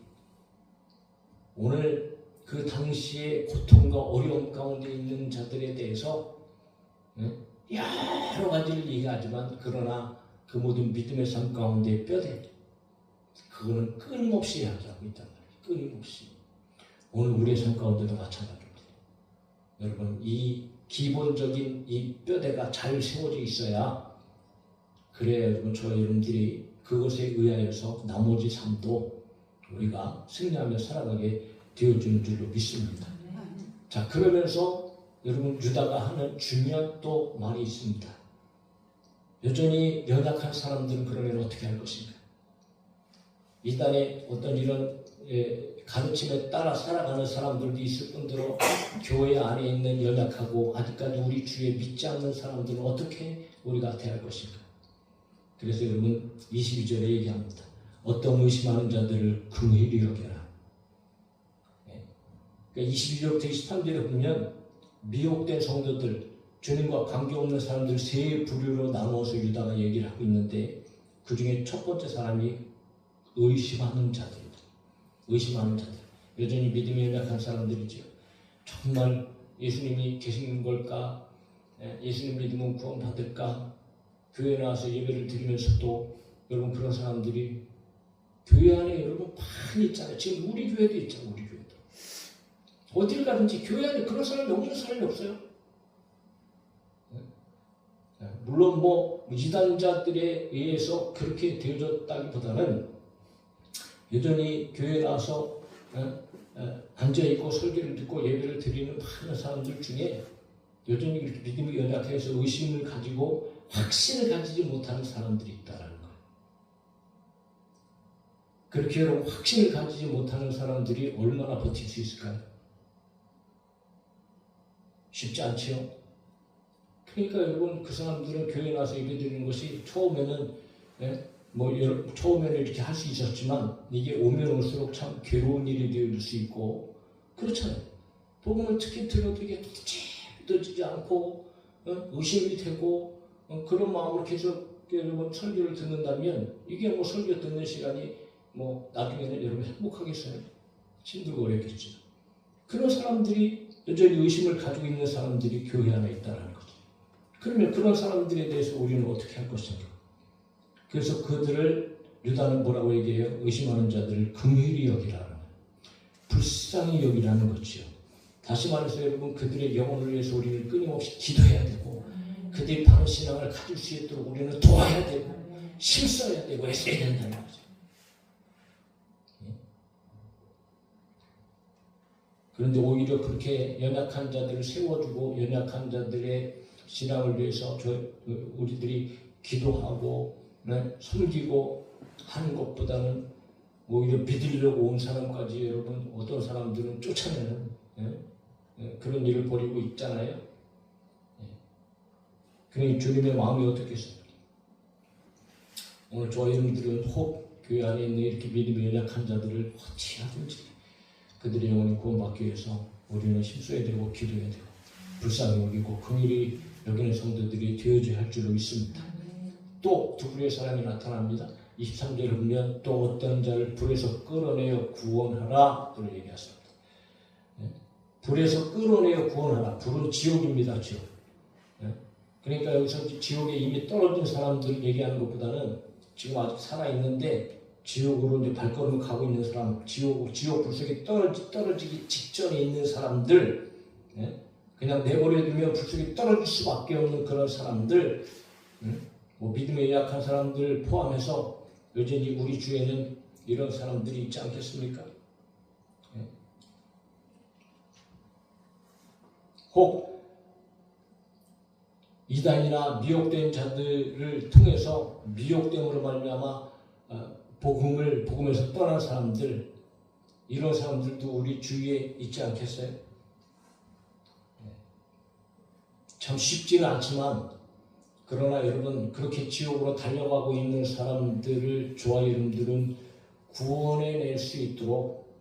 오늘 그 당시의 고통과 어려움 가운데 있는 자들에 대해서 여러 가지를 얘기하지만, 그러나 그 모든 믿음의 삶 가운데 뼈대, 그거는 끊임없이 이야기하고 있단 말이에요. 끊임없이. 오늘 우리의 삶 가운데도 마찬가지입니다. 여러분, 이 기본적인 이 뼈대가 잘 세워져 있어야, 그래야 여러분, 저와 여러분들이 그것에 의하여서 나머지 삶도 우리가 승리하며 살아가게 되어주는 줄로 믿습니다. 자, 그러면서 여러분, 유다가 하는 중요한 또 말이 있습니다. 여전히 연약한 사람들은 그러면 어떻게 할 것인가? 이단의 어떤 이런 가르침에 따라 살아가는 사람들도 있을 뿐더러 교회 안에 있는 연약하고 아직까지 우리 주에 믿지 않는 사람들은 어떻게 우리가 대할 것인가? 그래서 여러분, 22절에 얘기합니다. 어떤 의심하는 자들을 긍휼히 여겨라. 그러니까 22절부터 23절에 보면 미혹된 성도들, 주님과 관계없는 사람들 세 부류로 나누어서 유다가 얘기를 하고 있는데, 그 중에 첫 번째 사람이 의심하는 자들입니다. 의심하는 자들. 여전히 믿음이 연약한 사람들이죠. 정말 예수님이 계시는 걸까? 예수님 믿으면 구원받을까? 교회에 나와서 예배를 드리면서도 여러분, 그런 사람들이 교회 안에 여러분 많이 있잖아요. 지금 우리 교회도 있잖아요. 우리 교회도. 어디를 가든지 교회 안에 그런 사람이 없는 사람이 없어요. 물론 이단자들에 의해서 그렇게 되어졌다기보다는 여전히 교회에 나와서 앉아있고 설교를 듣고 예배를 드리는 많은 사람들 중에 여전히 이렇게 믿음이 연약해서 의심을 가지고 확신을 가지지 못하는 사람들이 있다라는 거예요. 그렇게 여러분 확신을 가지지 못하는 사람들이 얼마나 버틸 수 있을까요? 쉽지 않죠. 그러니까 여러분 그 사람들은 교회 나서 예배 드리는 것이 처음에는 처음에는 이렇게 할 수 있었지만 이게 오면 올수록 참 괴로운 일이 될 수 있고 그렇잖아요. 복음을 특히 들어도 이게 믿어지지 않고 의심이 되고 그런 마음으로 계속 여러분 설교를 듣는다면 이게 뭐 설교 듣는 시간이 뭐 나중에는 여러분 행복하겠어요? 힘들고 어렵겠죠. 그런 사람들이 여전히 의심을 가지고 있는 사람들이 교회 안에 있다는 거죠. 그러면 그런 사람들에 대해서 우리는 어떻게 할 것인가? 그래서 그들을 유다는 뭐라고 얘기해요? 의심하는 자들을 긍휼히 여기라는 거예요. 불쌍히 여기라는 거죠. 다시 말해서 여러분 그들의 영혼을 위해서 우리는 끊임없이 기도해야 되고 그들이 바른 신앙을 가질 수 있도록 우리는 도와야 되고 힘써야 되고 애써야 된다는 거죠. 그런데 오히려 그렇게 연약한 자들을 세워주고 연약한 자들의 신앙을 위해서 우리들이 기도하고 섬기고 하는 것보다는 오히려 믿으려고 온 사람까지 여러분 어떤 사람들은 쫓아내는 그런 일을 벌이고 있잖아요. 그러니 주님의 마음이 어떻겠습니까? 오늘 저희들은 혹 교회 안에 있는 이렇게 믿음이 연약한 자들을 어찌하든지 그들의 영혼이 구원받기 위해서 우리는 힘써야 되고 기도해야 되고 불쌍히 여기고 긍휼히 여기는 성도들이 되어져야 할 줄로 믿습니다. 또 두 불의 사람이 나타납니다. 23절을 보면 또 어떤 자를 불에서 끌어내어 구원하라 또 얘기하십니다. 불에서 끌어내어 구원하라. 불은 지옥입니다. 지옥. 그러니까 여기서 지옥에 이미 떨어진 사람들 얘기하는 것보다는 지금 아직 살아있는데 지옥으로 이제 발걸음을 가고 있는 사람, 지옥 불속에 떨어지기 직전에 있는 사람들, 그냥 내버려두면 불속에 떨어질 수밖에 없는 그런 사람들, 뭐 믿음에 약한 사람들 포함해서 여전히 우리 주에는 이런 사람들이 있지 않겠습니까? 혹 이단이나 미혹된 자들을 통해서 미혹됨으로 말미암아 복음에서 떠난 사람들, 이런 사람들도 우리 주위에 있지 않겠어요? 참 쉽지는 않지만 그러나 여러분 그렇게 지옥으로 달려가고 있는 사람들을 저와 여러분들은 구원해낼 수 있도록,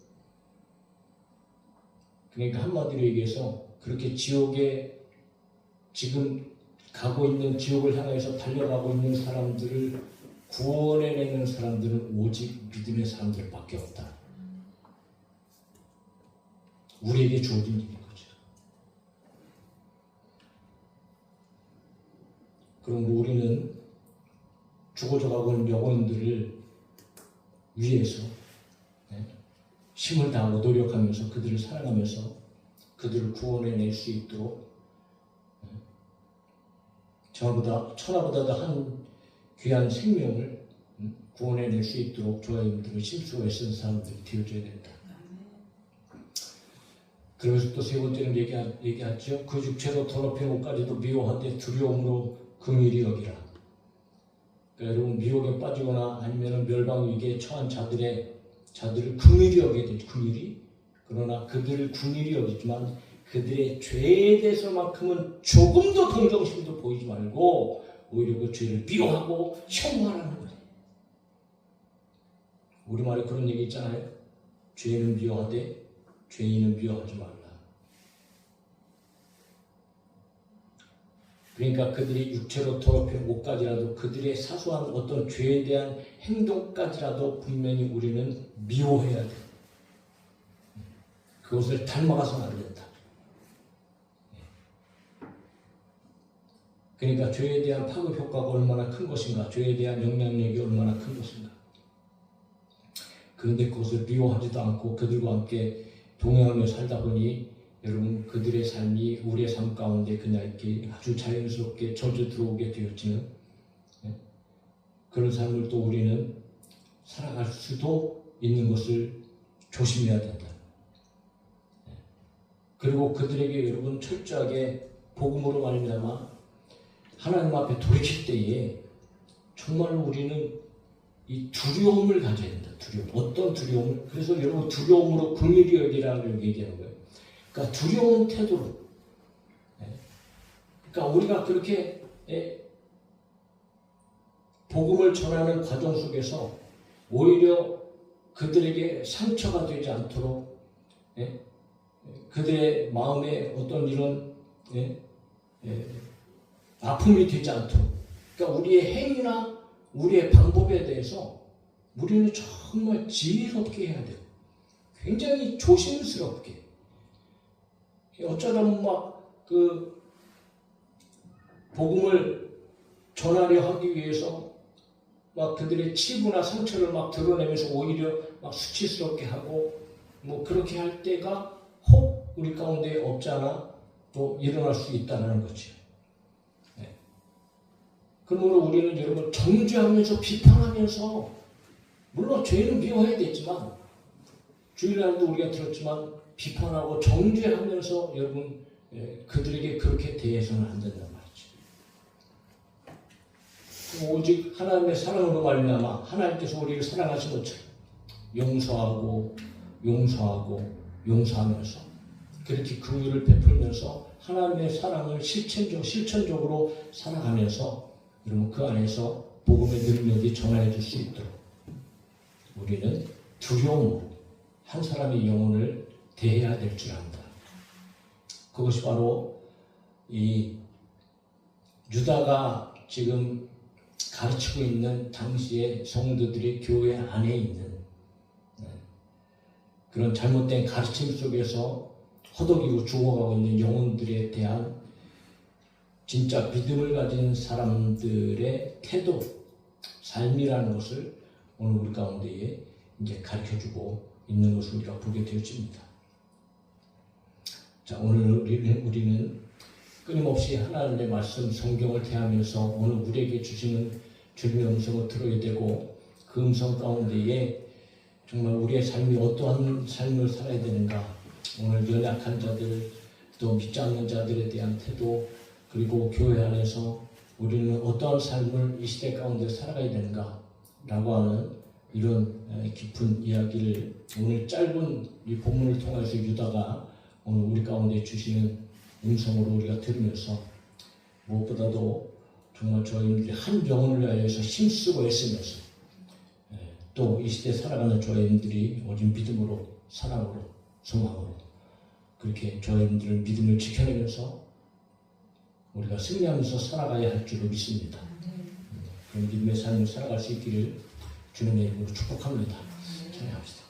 그러니까 한마디로 얘기해서 그렇게 지옥에 지금 가고 있는 지옥을 향해서 달려가고 있는 사람들을 구원해내는 사람들은 오직 믿음의 사람들밖에 없다. 우리에게 주어진 일인 거죠. 그럼 우리는 죽어져가고 있는 영혼들을 위해서 힘을 다하고 노력하면서 그들을 사랑하면서 그들을 구원해낼 수 있도록 천하보다도 한 귀한 생명을 구원해낼 수 있도록 저와 여러분들을 힘쓰고 애쓰는 사람들이 되어줘야 된다. 그러면서 또 세 번째는 얘기하죠. 그 육체로 더럽힌 옷까지도 미워하되 두려움으로 긍휼히 여기라. 그러니까 여러분 미혹에 빠지거나 아니면 멸망 위기에 처한 자들을 긍휼히 여겨야 되죠. 긍휼히. 그러나 그들을 긍휼히 여기지만 그들의 죄에 대해서만큼은 조금도 동정심도 보이지 말고 오히려 그 죄를 미워하고 혐오하라는 거예요. 우리말에 그런 얘기 있잖아요. 죄는 미워하되 죄인은 미워하지 말라. 그러니까 그들이 육체로 더럽힌 옷까지라도 그들의 사소한 어떤 죄에 대한 행동까지라도 분명히 우리는 미워해야 돼. 그것을 닮아가서는 안 된다. 그러니까 죄에 대한 파급 효과가 얼마나 큰 것인가, 죄에 대한 영향력이 얼마나 큰 것인가. 그런데 그것을 미워하지도 않고 그들과 함께 동행하며 살다 보니 여러분 그들의 삶이 우리의 삶 가운데 그냥 이렇게 아주 자연스럽게 젖어 들어오게 되었지는 그런 삶을 또 우리는 살아갈 수도 있는 것을 조심해야 된다. 그리고 그들에게 여러분 철저하게 복음으로 말미암아 하나님 앞에 돌이킬 때에 정말로 우리는 이 두려움을 가져야 된다. 두려움. 어떤 두려움을? 그래서 여러분 두려움으로 긍휼히 여기라고 얘기하는 거예요. 그러니까 두려운 태도로. 그러니까 우리가 그렇게 복음을 전하는 과정 속에서 오히려 그들에게 상처가 되지 않도록 그들의 마음에 어떤 이런 아픔이 되지 않도록, 그러니까 우리의 행위나 우리의 방법에 대해서 우리는 정말 지혜롭게 해야 돼요. 굉장히 조심스럽게. 어쩌다 막 그 복음을 전하려 하기 위해서 막 그들의 치부나 상처를 막 드러내면서 오히려 막 수치스럽게 하고 뭐 그렇게 할 때가 혹 우리 가운데 없지 않아 또 일어날 수 있다는 거죠. 그러므로 우리는 여러분 정죄하면서 비판하면서 물론 죄는 미워해야 되지만 주일날도 우리가 들었지만 비판하고 정죄하면서 여러분 그들에게 그렇게 대해서는 안 된단 말이죠. 오직 하나님의 사랑으로 말미암아 하나님께서 우리를 사랑하신 것처럼 용서하고 용서하면서 그렇게 긍휼을 베풀면서 하나님의 사랑을 실천적으로 살아가면서 여러분 그 안에서 복음의 능력이 전하여 줄 수 있도록 우리는 두려움으로 한 사람의 영혼을 대해야 될 줄 압니다. 그것이 바로 이 유다가 지금 가르치고 있는 당시의 성도들이 교회 안에 있는 그런 잘못된 가르침 속에서 허덕이고 죽어가고 있는 영혼들에 대한 진짜 믿음을 가진 사람들의 태도, 삶이라는 것을 오늘 우리 가운데에 이제 가르쳐주고 있는 것을 우리가 보게 되어집니다. 자, 오늘 우리는 끊임없이 하나님의 말씀, 성경을 대하면서 오늘 우리에게 주시는 주님의 음성을 들어야 되고 그 음성 가운데에 정말 우리의 삶이 어떠한 삶을 살아야 되는가, 오늘 연약한 자들, 또 믿지 않는 자들에 대한 태도, 그리고 교회 안에서 우리는 어떠한 삶을 이 시대 가운데 살아가야 되는가라고 하는 이런 깊은 이야기를 오늘 짧은 이 본문을 통해서 유다가 오늘 우리 가운데 주시는 음성으로 우리가 들으면서 무엇보다도 정말 저희들이 한 영혼을 위하여서 힘쓰고 애쓰면서 또 이 시대에 살아가는 저희들이 오직 믿음으로, 사랑으로, 소망으로 그렇게 저희들을 믿음을 지켜내면서 우리가 승리하면서 살아가야 할 줄로 믿습니다. 그런 믿음의 삶을 살아갈 수 있기를 주님의 이름으로 축복합니다. 찬양합시다.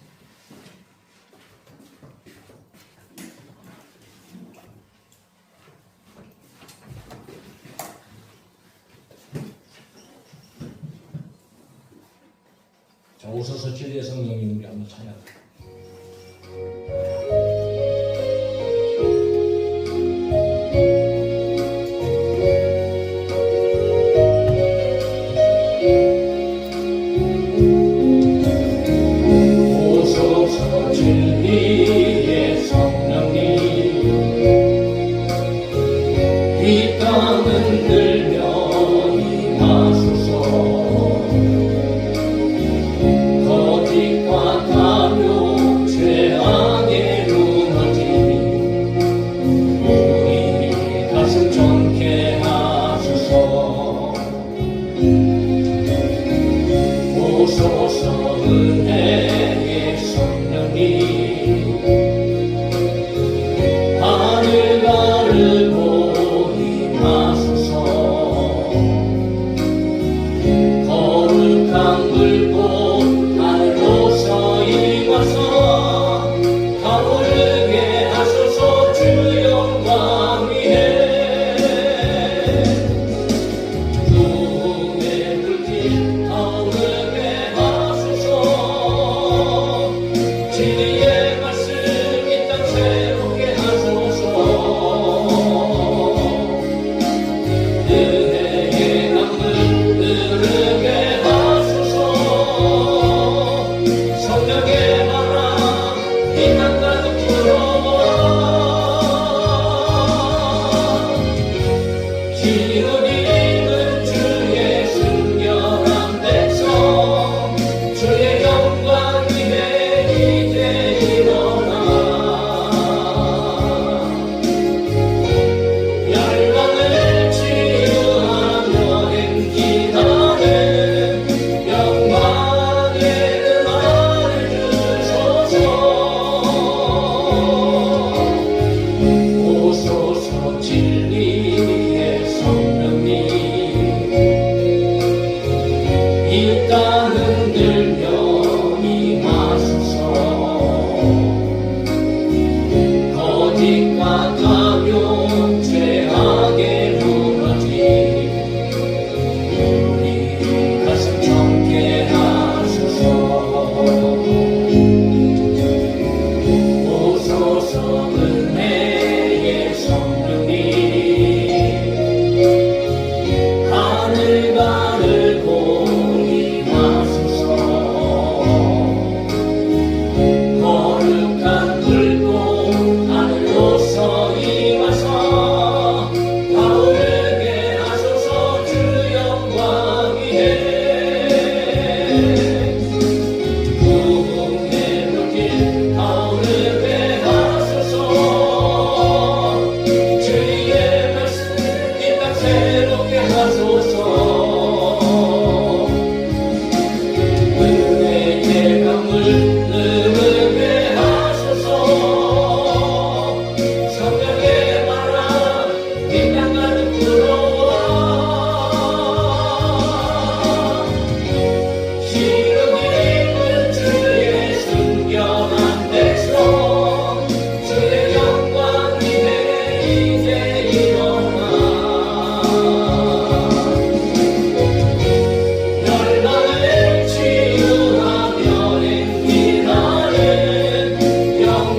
자, 오셔서 진리의 성령님 우리 한번 찬양합니다. 성령의 바람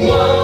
영광